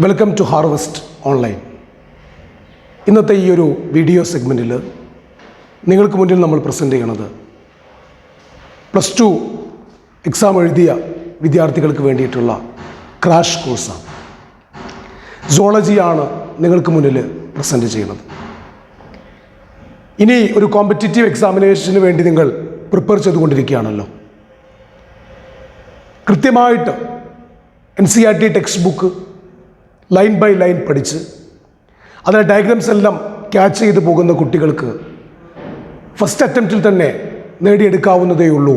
Welcome to harvest online. ഇന്നത്തെ ഈ ഒരു വീഡിയോ സെഗ്മെൻറ്റിൽ നിങ്ങൾക്ക് മുന്നിൽ നമ്മൾ പ്രസൻറ്റ് ചെയ്യണത് +2 എക്സാം എഴുതിയ വിദ്യാർത്ഥികൾക്ക് വേണ്ടിയിട്ടുള്ള ക്രാഷ് കോഴ്സാണ്. സുവോളജിയാണ് നിങ്ങൾക്ക് മുന്നിൽ പ്രസൻറ്റ് ചെയ്യുന്നത്. ഇനി ഒരു കോമ്പറ്റീറ്റീവ് എക്സാമിനേഷന് വേണ്ടി നിങ്ങൾ പ്രിപ്പയർ ചെയ്തുകൊണ്ടിരിക്കുകയാണല്ലോ. കൃത്യമായിട്ട് NCERT text book line by line പഠിച്ച് അതിലെ ഡയഗ്രാംസ് എല്ലാം ക്യാച്ച് ചെയ്ത് പോകുന്ന കുട്ടികൾക്ക് ഫസ്റ്റ് അറ്റംപ്റ്റിൽ തന്നെ നേടിയെടുക്കാവുന്നതേ ഉള്ളൂ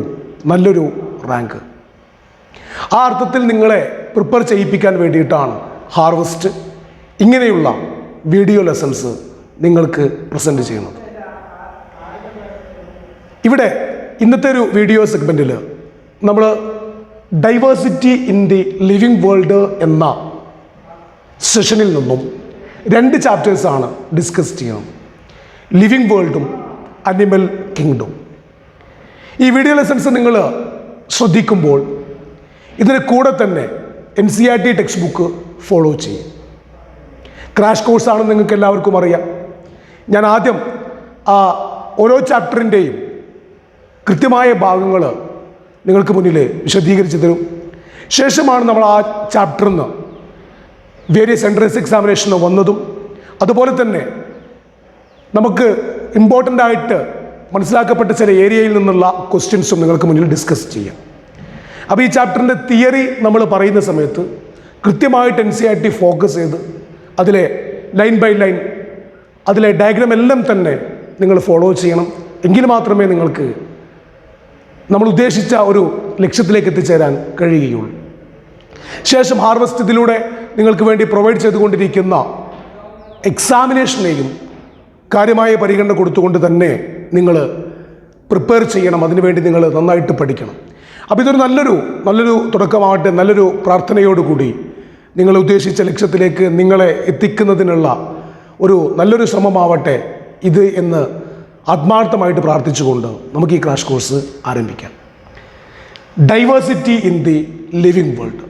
നല്ലൊരു റാങ്ക്. ആ അർത്ഥത്തിൽ നിങ്ങളെ പ്രിപ്പയർ ചെയ്യിപ്പിക്കാൻ വേണ്ടിയിട്ടാണ് ഹാർവസ്റ്റ് ഇങ്ങനെയുള്ള വീഡിയോ ലെസൺസ് നിങ്ങൾക്ക് പ്രസൻറ്റ് ചെയ്യുന്നത്. ഇവിടെ ഇന്നത്തെ ഒരു വീഡിയോ സെഗ്മെൻറ്റിൽ നമ്മൾ diversity in the living world എന്ന സെഷനിൽ നിന്നും 2 ചാപ്റ്റേഴ്സാണ് ഡിസ്കസ് ചെയ്യുന്നത്. ലിവിങ് വേൾഡും അനിമൽ കിങ്ഡും. ഈ വീഡിയോ ലെസൺസ് നിങ്ങൾ ശ്രദ്ധിക്കുമ്പോൾ ഇതിന് കൂടെ തന്നെ NCERT ടെക്സ്റ്റ് ബുക്ക് ഫോളോ ചെയ്യും. ക്രാഷ് കോഴ്സാണെന്ന് നിങ്ങൾക്ക് എല്ലാവർക്കും അറിയാം. ഞാൻ ആദ്യം ഓരോ ചാപ്റ്ററിൻ്റെയും കൃത്യമായ ഭാഗങ്ങൾ നിങ്ങൾക്ക് മുന്നിൽ വിശദീകരിച്ച് തരും. ശേഷമാണ് നമ്മൾ ആ ചാപ്റ്ററിൽ നിന്ന് വേരിയസ് എൻട്രൻസ് എക്സാമിനേഷന് വന്നതും അതുപോലെ തന്നെ നമുക്ക് ഇമ്പോർട്ടൻ്റ് ആയിട്ട് മനസ്സിലാക്കപ്പെട്ട ചില ഏരിയയിൽ നിന്നുള്ള ക്വസ്റ്റ്യൻസും നിങ്ങൾക്ക് മുന്നിൽ ഡിസ്കസ് ചെയ്യാം. അപ്പോൾ ഈ ചാപ്റ്ററിൻ്റെ തിയറി നമ്മൾ പറയുന്ന സമയത്ത് കൃത്യമായിട്ട് NCERT ഫോക്കസ് ചെയ്ത് അതിലെ ലൈൻ ബൈ ലൈൻ അതിലെ ഡയഗ്രാം എല്ലാം തന്നെ നിങ്ങൾ ഫോളോ ചെയ്യണം. എങ്കിൽ മാത്രമേ നിങ്ങൾക്ക് നമ്മൾ ഉദ്ദേശിച്ച ഒരു ലക്ഷ്യത്തിലേക്ക് എത്തിച്ചേരാൻ കഴിയുകയുള്ളൂ. ശേഷം ഹാർവസ്റ്റ് ഇതിലൂടെ നിങ്ങൾക്ക് വേണ്ടി പ്രൊവൈഡ് ചെയ്തുകൊണ്ടിരിക്കുന്ന എക്സാമിനേഷനെയും കാര്യമായ പരിഗണന കൊടുത്തുകൊണ്ട് തന്നെ നിങ്ങൾ പ്രിപ്പയർ ചെയ്യണം. അതിനുവേണ്ടി നിങ്ങൾ നന്നായിട്ട് പഠിക്കണം. അപ്പോൾ ഇതൊരു നല്ലൊരു തുടക്കമാവട്ടെ. നല്ലൊരു പ്രാർത്ഥനയോടുകൂടി നിങ്ങൾ ഉദ്ദേശിച്ച ലക്ഷ്യത്തിലേക്ക് നിങ്ങളെ എത്തിക്കുന്നതിനുള്ള ഒരു നല്ലൊരു ശ്രമമാവട്ടെ ഇത് എന്ന് ആത്മാർത്ഥമായിട്ട് പ്രാർത്ഥിച്ചുകൊണ്ട് നമുക്ക് ഈ ക്രാഷ് കോഴ്സ് ആരംഭിക്കാം. Diversity in the living world.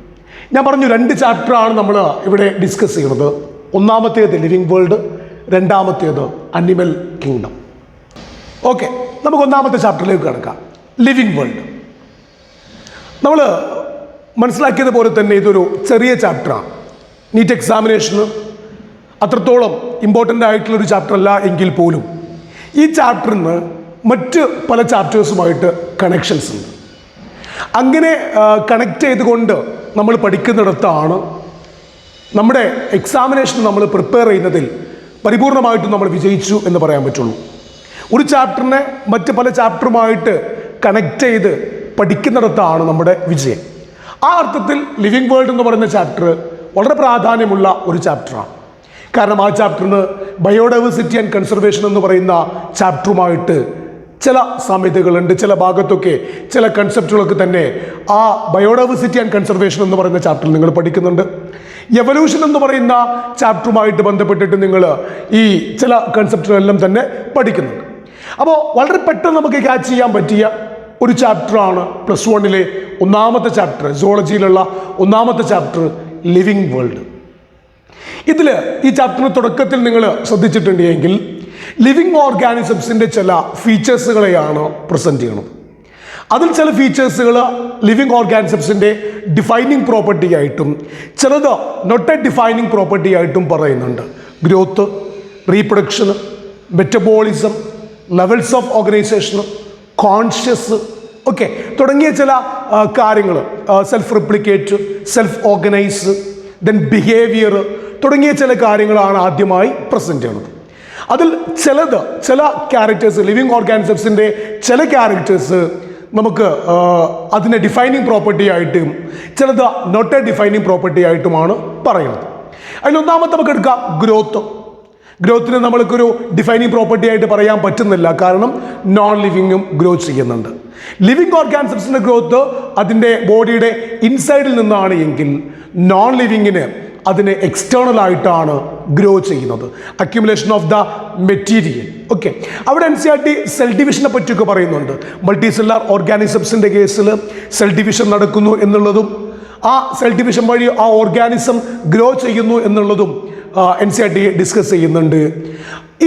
ഞാൻ പറഞ്ഞു 2 ചാപ്റ്ററാണ് നമ്മൾ ഇവിടെ ഡിസ്കസ് ചെയ്യുന്നത്. ഒന്നാമത്തേത് ലിവിങ് വേൾഡ്, രണ്ടാമത്തേത് അനിമൽ കിങ്ഡം. ഓക്കെ, നമുക്ക് ഒന്നാമത്തെ ചാപ്റ്ററിലേക്ക് കിടക്കാം. Living world. നമ്മൾ മനസ്സിലാക്കിയതുപോലെ തന്നെ ഇതൊരു ചെറിയ ചാപ്റ്ററാണ്. നീറ്റ് എക്സാമിനേഷന് അത്രത്തോളം ഇമ്പോർട്ടൻ്റ് ആയിട്ടുള്ളൊരു ചാപ്റ്റർ അല്ല എങ്കിൽ പോലും ഈ ചാപ്റ്ററിന് മറ്റ് പല ചാപ്റ്റേഴ്സുമായിട്ട് കണക്ഷൻസ് ഉണ്ട്. അങ്ങനെ കണക്ട് ചെയ്തുകൊണ്ട് നമ്മൾ പഠിക്കുന്നിടത്താണ് നമ്മുടെ എക്സാമിനേഷൻ നമ്മൾ പ്രിപ്പയർ ചെയ്യുന്നതിൽ പരിപൂർണമായിട്ടും നമ്മൾ വിജയിച്ചു എന്ന് പറയാൻ പറ്റുള്ളൂ. ഒരു ചാപ്റ്ററിനെ മറ്റ് പല ചാപ്റ്ററുമായിട്ട് കണക്ട് ചെയ്ത് പഠിക്കുന്നിടത്താണ് നമ്മുടെ വിജയം. ആ അർത്ഥത്തിൽ ലിവിങ് വേൾഡ് എന്ന് പറയുന്ന ചാപ്റ്റർ വളരെ പ്രാധാന്യമുള്ള ഒരു ചാപ്റ്ററാണ്. കാരണം ആ ചാപ്റ്ററിന് ബയോഡൈവേഴ്സിറ്റി ആൻഡ് കൺസർവേഷൻ എന്ന് പറയുന്ന ചാപ്റ്ററുമായിട്ട് ചില സാമ്യതകളുണ്ട്. ചില ഭാഗത്തൊക്കെ ചില കൺസെപ്റ്റുകളൊക്കെ തന്നെ ആ ബയോഡൈവേഴ്സിറ്റി ആൻഡ് കൺസർവേഷൻ എന്ന് പറയുന്ന ചാപ്റ്ററിൽ നിങ്ങൾ പഠിക്കുന്നുണ്ട്. എവല്യൂഷൻ എന്ന് പറയുന്ന ചാപ്റ്ററുമായിട്ട് ബന്ധപ്പെട്ടിട്ട് നിങ്ങൾ ഈ ചില കൺസെപ്റ്റുകളെല്ലാം തന്നെ പഠിക്കുന്നുണ്ട്. അപ്പോൾ വളരെ പെട്ടെന്ന് നമുക്ക് ക്യാച്ച് ചെയ്യാൻ പറ്റിയ ഒരു ചാപ്റ്ററാണ് +1 ഒന്നാമത്തെ ചാപ്റ്റർ, സുവോളജിയിലുള്ള ഒന്നാമത്തെ ചാപ്റ്റർ ലിവിങ് വേൾഡ്. ഇതിൽ ഈ ചാപ്റ്ററിന് തുടക്കത്തിൽ നിങ്ങൾ ശ്രദ്ധിച്ചിട്ടുണ്ടെങ്കിൽ ലിവിങ് ഓർഗാനിസംസിൻ്റെ ചില ഫീച്ചേഴ്സുകളെയാണ് പ്രസൻറ്റ് ചെയ്യുന്നത്. അതിൽ ചില ഫീച്ചേഴ്സുകൾ ലിവിങ് ഓർഗാനിസംസിൻ്റെ ഡിഫൈനിങ് പ്രോപ്പർട്ടി ആയിട്ടും ചിലത് നോട്ട് എ ഡിഫൈനിങ് പ്രോപ്പർട്ടി ആയിട്ടും പറയുന്നുണ്ട്. Growth, reproduction, metabolism, levels of organisation, conscious, okay തുടങ്ങിയ ചില കാര്യങ്ങൾ, self replicate, self organise, then behaviour തുടങ്ങിയ ചില കാര്യങ്ങളാണ് ആദ്യമായി പ്രസൻറ്റ് ചെയ്യുന്നത്. അതിൽ ചില ക്യാരക്ടേഴ്സ്, ലിവിങ് ഓർഗാനിസംസിൻ്റെ ചില ക്യാരക്ടേഴ്സ് നമുക്ക് അതിനെ ഡിഫൈനിങ് പ്രോപ്പർട്ടി ആയിട്ടും ചിലത് നോട്ട് എ ഡിഫൈനിങ് പ്രോപ്പർട്ടി ആയിട്ടുമാണ് പറയുന്നത്. അതിലൊന്നാമത്തെ നമുക്ക് എടുക്കാം ഗ്രോത്ത്. ഗ്രോത്തിന് നമ്മൾക്കൊരു ഡിഫൈനിങ് പ്രോപ്പർട്ടി ആയിട്ട് പറയാൻ പറ്റുന്നില്ല. കാരണം നോൺ ലിവിങ്ങും ഗ്രോ ചെയ്യുന്നുണ്ട്. ലിവിങ് ഓർഗാനിസംസിൻ്റെ ഗ്രോത്ത് അതിൻ്റെ ബോഡിയുടെ ഇൻസൈഡിൽ നിന്നാണ് എങ്കിൽ നോൺ ലിവിങ്ങിന് അതിനെ എക്സ്റ്റേണൽ ആയിട്ടാണ് ഗ്രോ ചെയ്യുന്നത്. Accumulation of the material. Okay, അവിടെ NCERT സെൽ ഡിവിഷനെ പറ്റിയൊക്കെ പറയുന്നുണ്ട്. മൾട്ടി സെല്ലാർ ഓർഗാനിസംസിൻ്റെ കേസിൽ സെൽ ഡിവിഷൻ നടക്കുന്നു എന്നുള്ളതും ആ സെൽ ഡിവിഷൻ വഴി ആ ഓർഗാനിസം ഗ്രോ ചെയ്യുന്നു എന്നുള്ളതും NCERT ഡിസ്കസ് ചെയ്യുന്നുണ്ട്.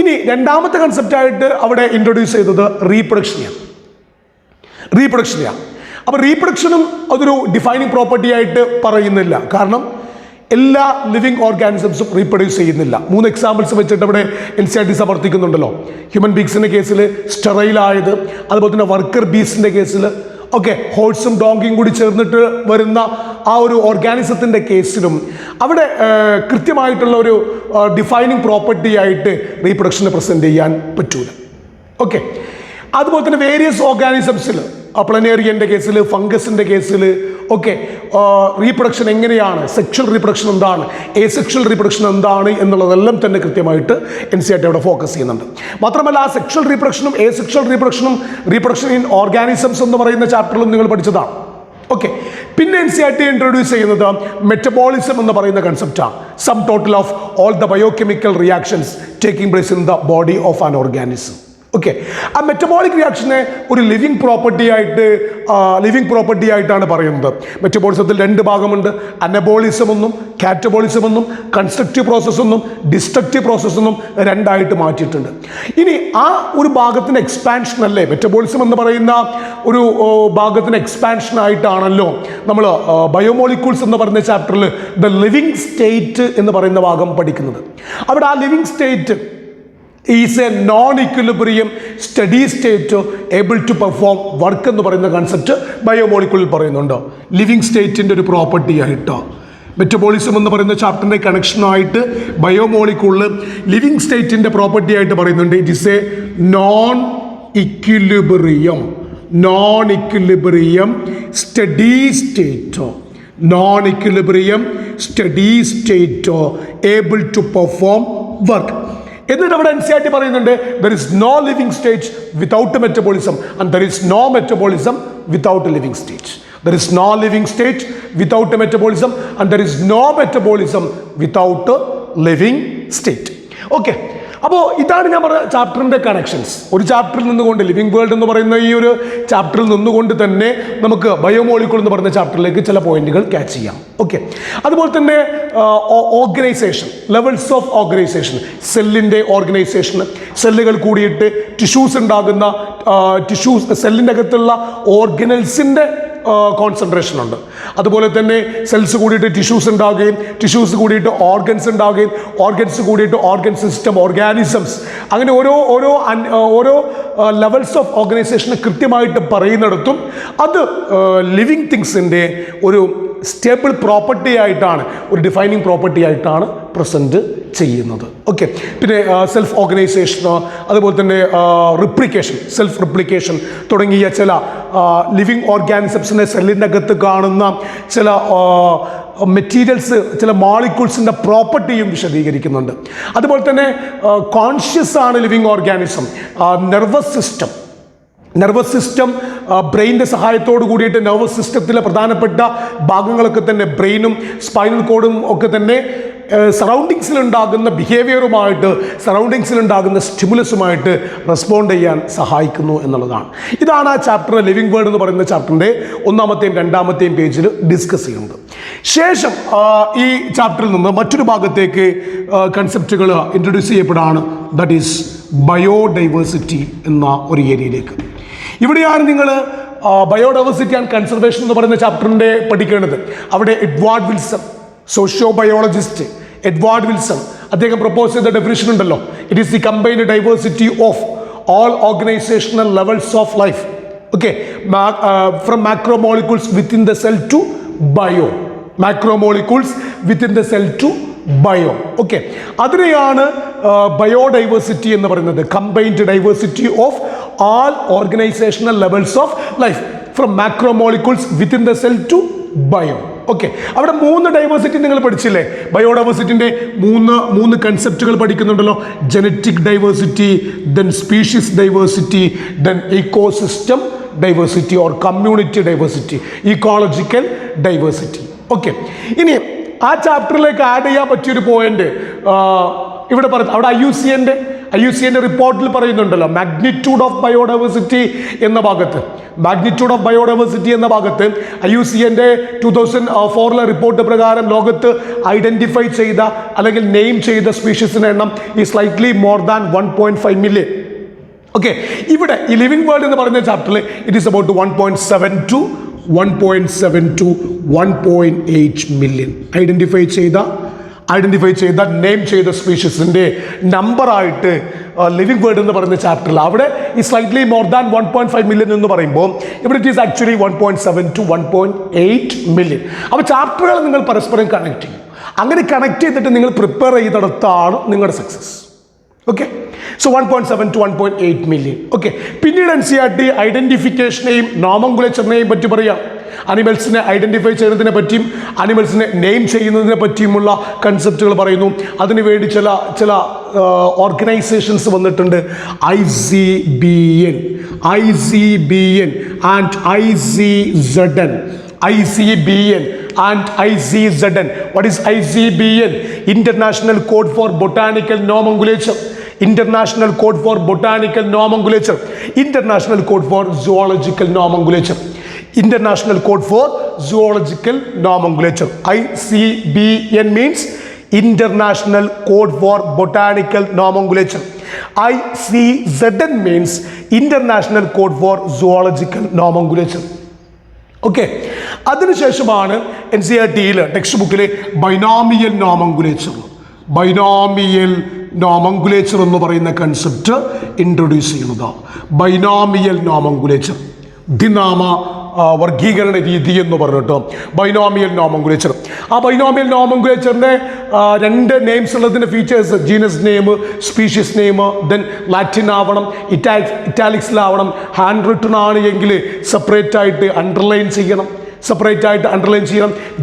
ഇനി രണ്ടാമത്തെ കൺസെപ്റ്റായിട്ട് അവിടെ ഇൻട്രൊഡ്യൂസ് ചെയ്തത് റീപ്രൊഡക്ഷനെയാണ്. അപ്പോൾ റീപ്രൊഡക്ഷനും അതൊരു ഡിഫൈനിങ് പ്രോപ്പർട്ടി ആയിട്ട് പറയുന്നില്ല. കാരണം എല്ലാ ലിവിങ് ഓർഗാനിസംസും റീപ്രൊഡ്യൂസ് ചെയ്യുന്നില്ല. 3 എക്സാമ്പിൾസ് വെച്ചിട്ട് അവിടെ NCERT സമർത്ഥിക്കുന്നുണ്ടല്ലോ. ഹ്യൂമൻ ബീങ്സിൻ്റെ കേസിൽ സ്റ്റെറൈലായത്, അതുപോലെ തന്നെ വർക്കർ ബീസിൻ്റെ കേസിൽ ഹോഴ്സും ഡോങ്കിയും കൂടി ചേർന്നിട്ട് വരുന്ന ആ ഒരു ഓർഗാനിസത്തിൻ്റെ കേസിലും അവിടെ കൃത്യമായിട്ടുള്ള ഒരു ഡിഫൈനിങ് പ്രോപ്പർട്ടി ആയിട്ട് റീപ്രൊഡക്ഷനെ പ്രസൻറ്റ് ചെയ്യാൻ പറ്റൂല. അതുപോലെ തന്നെ വേരിയസ് ഓർഗാനിസംസിൽ പ്ലനേറിയൻ്റെ കേസിൽ, ഫംഗസിൻ്റെ കേസിൽ റീപ്രൊഡക്ഷൻ എങ്ങനെയാണ്, സെക്ഷൽ റീപ്രൊഡക്ഷൻ എന്താണ്, എസെക്ഷൽ റീപ്രൊഡക്ഷൻ എന്താണ് എന്നുള്ളതെല്ലാം തന്നെ കൃത്യമായിട്ട് NCERT അവിടെ ഫോക്കസ് ചെയ്യുന്നുണ്ട്. മാത്രമല്ല ആ സെക്ഷൽ റീപ്രൊഡക്ഷനും എസെക്ഷൽ റീപ്രൊഡക്ഷനും റീപ്രൊഡക്ഷൻ ഇൻ ഓർഗാനിസംസ് എന്ന് പറയുന്ന ചാപ്റ്ററിലും നിങ്ങൾ പഠിച്ചതാണ്. പിന്നെ NCERT ഇൻട്രൊഡ്യൂസ് ചെയ്യുന്നത് മെറ്റബോളിസം എന്ന് പറയുന്ന കൺസെപ്റ്റാണ്. Sum total of all the biochemical reactions taking place in the body of an organism. ആ മെറ്റബോളിക് റിയാക്ഷനെ ഒരു ലിവിങ് പ്രോപ്പർട്ടി ആയിട്ടാണ് പറയുന്നത്. മെറ്റബോളിസത്തിൽ 2 ഭാഗമുണ്ട്. അനബോളിസം എന്നും കാറ്റബോളിസം എന്നും കൺസ്ട്രക്റ്റീവ് പ്രോസസ് എന്നും ഡിസ്ട്രക്റ്റീവ് പ്രോസസ് എന്നും 2ആയിട്ട് മാറ്റിയിട്ടുണ്ട്. ഇനി ആ ഒരു ഭാഗത്തിന് എക്സ്പാൻഷൻ അല്ലേ, മെറ്റബോളിസം എന്ന് പറയുന്ന ഒരു ഭാഗത്തിന് എക്സ്പാൻഷൻ ആയിട്ടാണല്ലോ നമ്മൾ ബയോമോളിക്യൂൾസ് എന്ന് പറയുന്ന ചാപ്റ്ററിൽ ദ ലിവിങ് സ്റ്റേറ്റ് എന്ന് പറയുന്ന ഭാഗം പഠിക്കുന്നത്. അവിടെ ആ living state is a non equilibrium steady state able to perform work എന്ന് പറയുന്ന കൺസെപ്റ്റ് ബയോമോളിക്യൂളിൽ പറയുന്നുണ്ട്. ലിവിങ് സ്റ്റേറ്റിൻ്റെ ഒരു പ്രോപ്പർട്ടി ആയിട്ട് മെറ്റബോളിസം എന്ന് പറയുന്ന ചാപ്റ്ററിൻ്റെ കണക്ഷനായിട്ട് ബയോമോളിക്യൂളിൽ ലിവിങ് സ്റ്റേറ്റിൻ്റെ പ്രോപ്പർട്ടി ആയിട്ട് പറയുന്നുണ്ട്. It is a non equilibrium steady state able to perform work. എന്നിട്ട് അവിടെ NCERT പറയുന്നുണ്ട് there is no living stage without a metabolism and there is no metabolism without a living stage. There is no living stage without a metabolism and there is no metabolism without a living state. അപ്പോൾ ഇതാണ് ഞാൻ പറഞ്ഞ ചാപ്റ്ററിൻ്റെ connections. ഒരു ചാപ്റ്ററിൽ നിന്നുകൊണ്ട് living world എന്ന് പറയുന്ന ഈ ഒരു ചാപ്റ്ററിൽ നിന്നുകൊണ്ട് തന്നെ നമുക്ക് ബയോമോളിക്യൂൾ എന്ന് പറയുന്ന ചാപ്റ്ററിലേക്ക് ചില പോയിന്റുകൾ ക്യാച്ച് ചെയ്യാം. അതുപോലെ തന്നെ ഓർഗനൈസേഷൻ, ലെവൽസ് ഓഫ് ഓർഗനൈസേഷൻ, സെല്ലിൻ്റെ ഓർഗനൈസേഷൻ, സെല്ലുകൾ കൂടിയിട്ട് ടിഷ്യൂസ് ഉണ്ടാകുന്ന സെല്ലിൻ്റെ അകത്തുള്ള ഓർഗനൽസിൻ്റെ കോൺസെൻട്രേഷൻ ഉണ്ട്. അതുപോലെ തന്നെ സെൽസ് കൂടിയിട്ട് ടിഷ്യൂസ് ഉണ്ടാവുകയും ടിഷ്യൂസ് കൂടിയിട്ട് ഓർഗൻസ് ഉണ്ടാവുകയും ഓർഗൻസ് കൂടിയിട്ട് ഓർഗൻ സിസ്റ്റം, ഓർഗാനിസംസ്, അങ്ങനെ ഓരോ ലെവൽസ് ഓഫ് ഓർഗനൈസേഷനെ കൃത്യമായിട്ട് പറയുന്നിടത്തും അത് ലിവിങ് തിങ്സിൻ്റെ ഒരു സ്റ്റേബിൾ പ്രോപ്പർട്ടി ആയിട്ടാണ്, ഒരു ഡിഫൈനിങ് പ്രോപ്പർട്ടി ആയിട്ടാണ് പ്രസൻറ്റ് ചെയ്യുന്നത്. പിന്നെ സെൽഫ് ഓർഗനൈസേഷനോ അതുപോലെ തന്നെ സെൽഫ് റിപ്ലിക്കേഷൻ തുടങ്ങിയ ചില ലിവിങ് ഓർഗാനിസംസിനെ സെല്ലിൻ്റെ അകത്ത് കാണുന്ന ചില മെറ്റീരിയൽസ്, ചില മോളിക്യൂൾസിൻ്റെ പ്രോപ്പർട്ടിയും വിശദീകരിക്കുന്നുണ്ട്. അതുപോലെ തന്നെ കോൺഷ്യസ് ആണ് ലിവിങ് ഓർഗാനിസം. നെർവസ് സിസ്റ്റം ബ്രെയിനിൻ്റെ സഹായത്തോട് കൂടിയിട്ട് നെർവസ് സിസ്റ്റത്തിലെ പ്രധാനപ്പെട്ട ഭാഗങ്ങളൊക്കെ തന്നെ ബ്രെയിനും സ്പൈനൽ കോഡും ഒക്കെ തന്നെ സറൗണ്ടിങ്സിലുണ്ടാകുന്ന ബിഹേവിയറുമായിട്ട്, സറൗണ്ടിങ്സിലുണ്ടാകുന്ന സ്റ്റിമുലസുമായിട്ട് റെസ്പോണ്ട് ചെയ്യാൻ സഹായിക്കുന്നു എന്നുള്ളതാണ്. ഇതാണ് ആ ചാപ്റ്റർ ലിവിങ് വേൾഡ് എന്ന് പറയുന്ന ചാപ്റ്ററിൻ്റെ 1ാമത്തെയും 2ാമത്തെയും പേജിൽ ഡിസ്കസ് ചെയ്യുന്നത്. ശേഷം ഈ ചാപ്റ്ററിൽ നിന്ന് മറ്റൊരു ഭാഗത്തേക്ക് കൺസെപ്റ്റുകൾ ഇൻട്രൊഡ്യൂസ് ചെയ്യപ്പെടാണ്. ദാറ്റ് ഈസ് ബയോഡൈവേഴ്സിറ്റി എന്ന ഒരു ഏരിയയിലേക്ക്. ഇവിടെയാണ് നിങ്ങൾ ബയോഡൈവേഴ്സിറ്റി ആൻഡ് കൺസർവേഷൻ എന്ന് പറയുന്ന ചാപ്റ്ററിൻ്റെ പഠിക്കേണ്ടത്. അവിടെ Edward Wilson, socio biologist Edward Wilson, അദ്ദേഹം പ്രപ്പോസ് ചെയ്ത ഡെഫിനിഷൻ ഉണ്ടല്ലോ. It is the combined diversity of all organisational levels of life. From macromolecules within the cell to bio. അതിനെയാണ് ബയോഡൈവേഴ്സിറ്റി എന്ന് പറയുന്നത്. Combined diversity of all organizational levels of life from macromolecules within the cell to bio. അവിടെ 3 diversity നിങ്ങൾ പഠിച്ചില്ലേ? ബയോഡൈവേഴ്സിറ്റിൻ്റെ മൂന്ന് കൺസെപ്റ്റുകൾ പഠിക്കുന്നുണ്ടല്ലോ. Genetic diversity, then species diversity, then ecosystem diversity or community diversity, ecological diversity. ഇനി ആ ചാപ്റ്ററിലേക്ക് ആഡ് ചെയ്യാൻ പറ്റിയൊരു പോയിന്റ് ഇവിടെ പറഞ്ഞു. അവിടെ IUCN റിപ്പോർട്ടിൽ പറയുന്നുണ്ടല്ലോ മാഗ്നിറ്റ്യൂഡ് ഓഫ് ബയോഡൈവേഴ്സിറ്റി എന്ന ഭാഗത്ത്, മാഗ്നിറ്റ്യൂഡ് ഓഫ് ബയോഡൈവേഴ്സിറ്റി എന്ന ഭാഗത്ത് IUCN 2004 റിപ്പോർട്ട് പ്രകാരം ലോകത്ത് ഐഡന്റിഫൈ ചെയ്ത അല്ലെങ്കിൽ നെയിം ചെയ്ത സ്പീഷീസിന്റെ എണ്ണം ഈ slightly more than 1.5 million. Okay, ഇവിടെ ഈ ലിവിംഗ് വേൾഡ് എന്ന് പറയുന്ന ചാപ്റ്ററിൽ it is about 1.7 to 1.8 million identify ചെയ്ത നെയിം ചെയ്ത സ്പീഷീസിന്റെ നമ്പറായിട്ട് ലിവിംഗ് വേൾഡ് എന്ന് പറയുന്ന ചാപ്റ്ററിൽ അവിടെ ഈ സ്ലൈറ്റ്ലി മോർ ദാൻ 1.5 മില്യൺ എന്ന് പറയുമ്പോൾ ഇവിടെ it is actually 1.7 to 1.8 million. അപ്പോൾ ചാപ്റ്ററുകൾ നിങ്ങൾ പരസ്പരം കണക്ട് ചെയ്യും. അങ്ങനെ കണക്ട് ചെയ്തിട്ട് നിങ്ങൾ പ്രിപ്പയർ ചെയ്തെടുത്താണ് നിങ്ങളുടെ success. Okay, so 1.7 to 1.8 million. Okay, പിന്നീട് NCERT ഐഡന്റിഫിക്കേഷനെയും നോമൻക്ലേച്ചറിനെയും പറ്റി പറയാം. അനിമൽസിനെ ഐഡന്റിഫൈ ചെയ്യുന്നതിനെ പറ്റിയും അനിമൽസിനെ നെയിം ചെയ്യുന്നതിനെ പറ്റിയുമുള്ള കൺസെപ്റ്റുകൾ പറയുന്നു. അതിനുവേണ്ടി ചില ഓർഗനൈസേഷൻസ് വന്നിട്ടുണ്ട്. ICBN and ICZN. and ICZN. What is ICBN? International Code for Botanical Nomenclature. International Code for Botanical Nomenclature. International Code for Zoological Nomenclature. International Code for Zoological Nomenclature. ICBN means International Code for Botanical Nomenclature. ICZN means International Code for Zoological Nomenclature. Okay, അതിനുശേഷമാണ് NCERT text ബുക്കിൽ binomial nomenclature എന്ന് പറയുന്ന concept introduce ചെയ്യുന്നത്. Binomial nomenclature, ദ്വിനാമ വർഗീകരണ രീതി എന്ന് പറഞ്ഞിട്ട് ബൈനോമിയൽ നോമൻക്ലേച്ചർ. ആ ബൈനോമിയൽ നോമൻക്ലേച്ചറിൻ്റെ 2 നെയിംസ് ഉള്ളതിൻ്റെ features: genus name, species name, then Latin ആവണം, ഇറ്റാലിക്സിലാവണം. ഹാൻഡ് റിട്ടൺ ആണ് എങ്കിൽ സെപ്പറേറ്റ് ആയിട്ട് അണ്ടർലൈൻ ചെയ്യണം.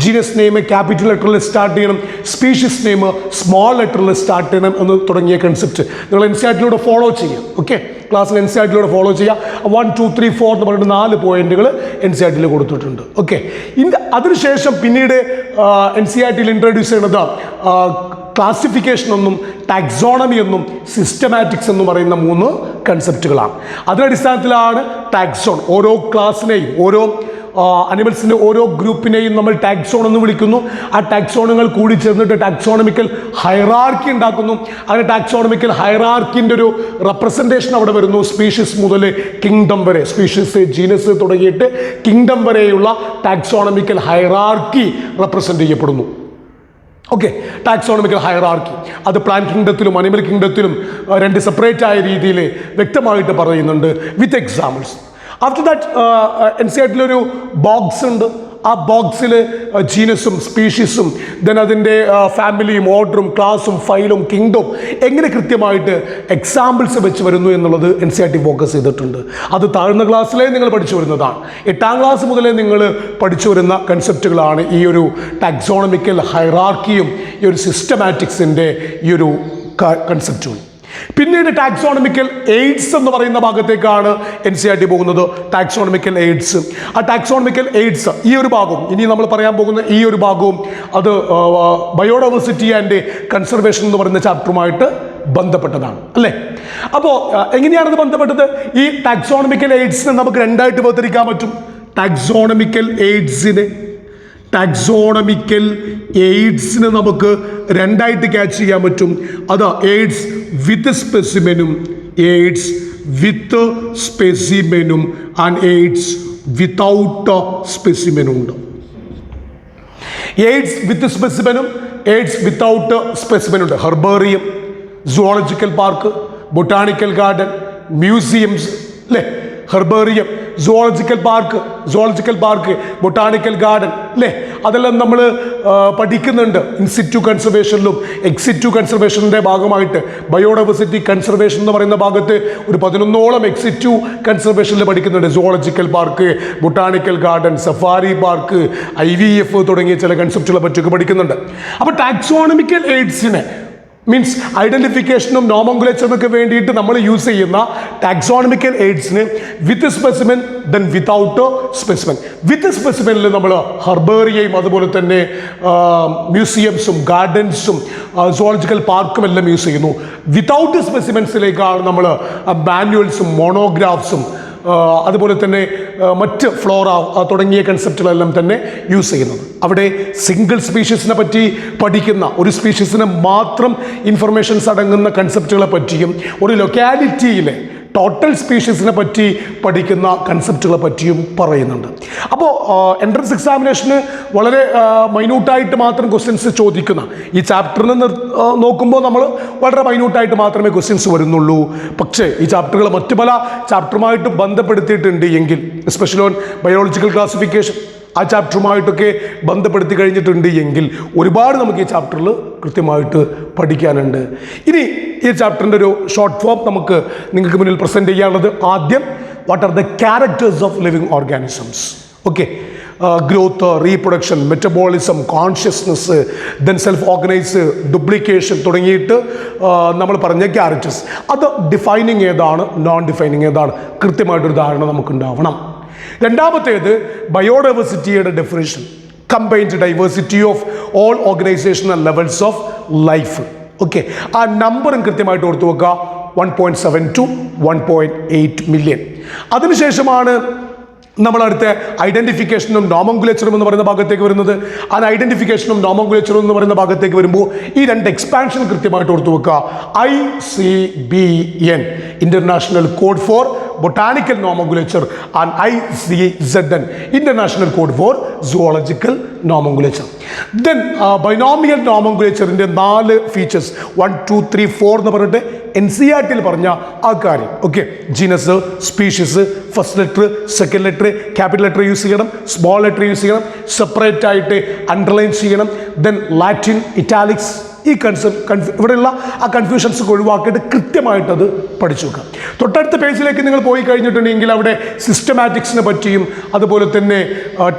ജീനസ് നെയിം ക്യാപിറ്റൽ ലെറ്ററിൽ സ്റ്റാർട്ട് ചെയ്യണം, സ്പീഷീസ് നെയിം സ്മോൾ ലെറ്ററിൽ സ്റ്റാർട്ട് ചെയ്യണം എന്ന് തുടങ്ങിയ കൺസെപ്റ്റ് നിങ്ങൾ NCERT ഫോളോ ചെയ്യാം. ഓക്കെ, ക്ലാസ്സിൽ NCERT ഫോളോ ചെയ്യുക. 1, 2, 3, 4 എന്ന് പറഞ്ഞിട്ട് 4 പോയിന്റുകൾ NCERT കൊടുത്തിട്ടുണ്ട്. ഓക്കെ, അതിനുശേഷം പിന്നീട് NCERT ഇൻട്രൊഡ്യൂസ് ചെയ്യുന്നത് ക്ലാസിഫിക്കേഷൻ എന്നും ടാക്സോണമി എന്നും സിസ്റ്റമാറ്റിക്സ് എന്നും പറയുന്ന 3 കൺസെപ്റ്റുകളാണ്. അതിൻ്റെ അടിസ്ഥാനത്തിലാണ് ടാക്സോൺ. ഓരോ ക്ലാസ്സിനെയും ഓരോ അനിമൽസിൻ്റെ ഓരോ ഗ്രൂപ്പിനെയും നമ്മൾ ടാക്സോൺ എന്ന് വിളിക്കുന്നു. ആ ടാക്സോണുകൾ കൂടി ചേർന്നിട്ട് ടാക്സോണമിക്കൽ ഹൈറാർക്കി ഉണ്ടാക്കുന്നു. അങ്ങനെ ടാക്സോണമിക്കൽ ഹൈറാർക്കിൻ്റെ ഒരു റെപ്രസെൻറ്റേഷൻ അവിടെ വരുന്നു. സ്പീഷീസ് മുതൽ കിങ്ഡം വരെ, സ്പീഷീസ്, ജീനസ് തുടങ്ങിയിട്ട് കിങ്ഡം വരെയുള്ള ടാക്സോണമിക്കൽ ഹൈറാർക്കി റെപ്രസെൻ്റ് ചെയ്യപ്പെടുന്നു. ഓക്കെ, ടാക്സോണമിക്കൽ ഹൈറാർക്കി അത് പ്ലാന്റ് കിങ്ഡത്തിലും അനിമൽ കിങ്ഡത്തിലും 2 സെപ്പറേറ്റ് ആയ രീതിയിൽ വ്യക്തമായിട്ട് പറയുന്നുണ്ട് with examples. After that NCERT ഒരു ബോക്സ് ഉണ്ട്. ആ ബോക്സിൽ ജീനസും സ്പീഷീസും ദെൻ അതിൻ്റെ ഫാമിലിയും ഓർഡറും ക്ലാസും ഫൈലും കിങ്ഡവും എങ്ങനെ കൃത്യമായിട്ട് എക്സാമ്പിൾസ് വെച്ച് വരുന്നു എന്നുള്ളത് NCERT ഫോക്കസ് ചെയ്തിട്ടുണ്ട്. അത് താഴ്ന്ന ക്ലാസ്സിലേ നിങ്ങൾ പഠിച്ചു വരുന്നതാണ്. 8ാം ക്ലാസ് മുതലേ നിങ്ങൾ പഠിച്ചു വരുന്ന കൺസെപ്റ്റുകളാണ് ഈ ഒരു ടാക്സോണമിക്കൽ ഹൈറാർക്കിയും ഈ ഒരു സിസ്റ്റമാറ്റിക്സിൻ്റെ ഈ ഒരു കൺസെപ്റ്റും. പിന്നീട് ടാക്സോണമിക്കൽ എയ്ഡ്സ് എന്ന് പറയുന്ന ഭാഗത്തേക്കാണ് NCERT പോകുന്നത്. ടാക്സോണമിക്കൽ എയ്ഡ്സ്, ആ ടാക്സോണമിക്കൽ എയ്ഡ്സ് ഈ ഒരു ഭാഗവും ഇനി നമ്മൾ പറയാൻ പോകുന്ന ഈ ഒരു ഭാഗവും അത് ബയോഡൈവേഴ്സിറ്റി ആൻഡ് കൺസർവേഷൻ എന്ന് പറയുന്ന ചാപ്റ്ററുമായിട്ട് ബന്ധപ്പെട്ടതാണ് അല്ലേ. അപ്പോൾ എങ്ങനെയാണത് ബന്ധപ്പെട്ടത്? ഈ ടാക്സോണമിക്കൽ എയ്ഡ്സിനെ നമുക്ക് 2ആയിട്ട് വേർതിരിക്കാൻ പറ്റും. ടാക്സോണമിക്കൽ എയ്ഡ്സിനെ നമുക്ക് 2ആയിട്ട് ക്യാച്ച് ചെയ്യാൻ പറ്റും. അത് എയ്ഡ്സ് വിത്ത് സ്പെസിമെനും എയ്ഡ്സ് വിത്ത് സ്പെസിമെനും ആൻഡ് എയ്ഡ്സ് വിത്തൗട്ട് സ്പെസിമെനും ഉണ്ട്. എയ്ഡ്സ് വിത്ത് സ്പെസിമെനും എയ്ഡ്സ് വിത്തൗട്ട് സ്പെസിമെനും ഉണ്ട്. Herbarium, zoological park, botanical garden, museums അല്ലേ. Herbarium, zoological park, botanical garden അല്ലേ. അതെല്ലാം നമ്മൾ പഠിക്കുന്നുണ്ട്. ഇൻസിറ്റു കൺസർവേഷനിലും എക്സിറ്റു കൺസർവേഷൻ്റെ ഭാഗമായിട്ട് ബയോഡൈവേഴ്സിറ്റി കൺസർവേഷൻ എന്ന് പറയുന്ന ഭാഗത്ത് ഒരു 11ഓളം എക്സിറ്റു കൺസർവേഷനിൽ പഠിക്കുന്നുണ്ട്. Zoological park, botanical garden, safari park, IVF തുടങ്ങിയ ചില കൺസെപ്റ്റുകളെ പറ്റിയൊക്കെ പഠിക്കുന്നുണ്ട്. അപ്പോൾ ടാക്സോണമിക്കൽ എയ്ഡ്സിനെ മീൻസ് ഐഡന്റിഫിക്കേഷനും നോമൻക്ലേച്ചറിനൊക്കെ വേണ്ടിയിട്ട് നമ്മൾ യൂസ് ചെയ്യുന്ന ടാക്സോണമിക്കൽ എയ്ഡ്സിന് വിത്ത് സ്പെസിമെൻ ദെൻ വിത്തൗട്ട് സ്പെസിമെൻ. വിത്ത് സ്പെസിമെനിൽ നമ്മൾ ഹെർബേറിയയും അതുപോലെ തന്നെ മ്യൂസിയംസും ഗാർഡൻസും സുവോളജിക്കൽ പാർക്കും എല്ലാം യൂസ് ചെയ്യുന്നു. വിത്തൗട്ട് സ്പെസിമെൻസിലേക്കാണ് നമ്മൾ മാനുവൽസും മോണോഗ്രാഫ്സും അതുപോലെ തന്നെ മറ്റ് ഫ്ലോറ തുടങ്ങിയ കൺസെപ്റ്റുകളെല്ലാം തന്നെ യൂസ് ചെയ്യുന്നത്. അവിടെ സിംഗിൾ സ്പീഷീസിനെ പറ്റി പഠിക്കുന്ന, ഒരു സ്പീഷീസിന് മാത്രം ഇൻഫർമേഷൻസ് അടങ്ങുന്ന കൺസെപ്റ്റുകളെ പറ്റിയും ഒരു ലൊക്കാലിറ്റിയിലെ ടോട്ടൽ സ്പീഷീസിനെ പറ്റി പഠിക്കുന്ന കൺസെപ്റ്റുകളെ പറ്റിയും പറയുന്നുണ്ട്. അപ്പോൾ എൻട്രൻസ് എക്സാമിനേഷന് വളരെ മൈന്യൂട്ടായിട്ട് മാത്രം ക്വസ്റ്റ്യൻസ് ചോദിക്കുന്ന ഈ ചാപ്റ്ററിന് നോക്കുമ്പോൾ നമ്മൾ വളരെ മൈന്യൂട്ടായിട്ട് മാത്രമേ ക്വസ്റ്റ്യൻസ് വരുന്നുള്ളൂ. പക്ഷേ ഈ ചാപ്റ്ററുകൾ മറ്റു പല ചാപ്റ്ററുമായിട്ട് ബന്ധപ്പെടുത്തിയിട്ടുണ്ട് എങ്കിൽ, എസ്പെഷ്യലി ഓൺ ബയോളജിക്കൽ ക്ലാസിഫിക്കേഷൻ, ആ ചാപ്റ്ററുമായിട്ടൊക്കെ ബന്ധപ്പെടുത്തി കഴിഞ്ഞിട്ടുണ്ട് എങ്കിൽ ഒരുപാട് നമുക്ക് ഈ ചാപ്റ്ററിൽ കൃത്യമായിട്ട് പഠിക്കാനുണ്ട്. ഇനി ഈ ചാപ്റ്ററിൻ്റെ ഒരു ഷോർട്ട് ഫോം നമുക്ക് നിങ്ങൾക്ക് മുന്നിൽ പ്രസൻറ്റ് ചെയ്യാനുള്ളത്. ആദ്യം, what are the characters of living organisms. Okay, growth, reproduction, metabolism, consciousness, then self organise, duplication തുടങ്ങിയിട്ട് നമ്മൾ പറഞ്ഞ ക്യാരക്ടേഴ്സ്, അത് ഡിഫൈനിങ് ഏതാണ്, നോൺ ഡിഫൈനിങ് ഏതാണ്, കൃത്യമായിട്ടൊരു ധാരണ നമുക്കുണ്ടാവണം. രണ്ടാമത്തേത് ബയോഡൈവേഴ്സിറ്റിയുടെ definition, combined diversity of all organisational levels of life. Okay, ആ നമ്പറും കൃത്യമായിട്ട് ഓർത്ത് വെക്കുക, 1.7 to 1.8 മില്യൺ. അതിനുശേഷമാണ് നമ്മൾ അടുത്ത ഐഡന്റിഫിക്കേഷനും നോമൻക്ലേച്ചറും എന്ന് പറയുന്ന ഭാഗത്തേക്ക് വരുന്നത്. ആ ഐഡന്റിഫിക്കേഷനും നോമൻക്ലേച്ചറും എന്ന് പറയുന്ന ഭാഗത്തേക്ക് വരുമ്പോൾ ഈ രണ്ട് എക്സ്പാൻഷൻ കൃത്യമായിട്ട് ഓർത്ത് വെക്കുക. ICBN, international code for botanical nomenclature, and ICZN, international code for zoological nomenclature. Then binomial നോമൻക്ലേച്ചറിന്റെ 4 ഫീച്ചേഴ്സ് 1, 2, 3, 4 എന്ന് പറഞ്ഞിട്ട് NCERT പറഞ്ഞ ആ കാര്യം. Okay, genus, species, first letter, second letter, capital letter use ചെയ്യണം, സ്മോൾ ലെറ്റർ യൂസ് ചെയ്യണം, സെപ്പറേറ്റ് ആയിട്ട് underline ചെയ്യണം, ദെൻ ലാറ്റിൻ, ഇറ്റാലിക്സ്, ഈ ഇവിടെയുള്ള ആ കൺഫ്യൂഷൻസ് ഒഴിവാക്കിയിട്ട് കൃത്യമായിട്ടത് പഠിച്ചു വെക്കാം. തൊട്ടടുത്ത പേജിലേക്ക് നിങ്ങൾ പോയി കഴിഞ്ഞിട്ടുണ്ടെങ്കിൽ അവിടെ സിസ്റ്റമാറ്റിക്സിനെ പറ്റിയും അതുപോലെ തന്നെ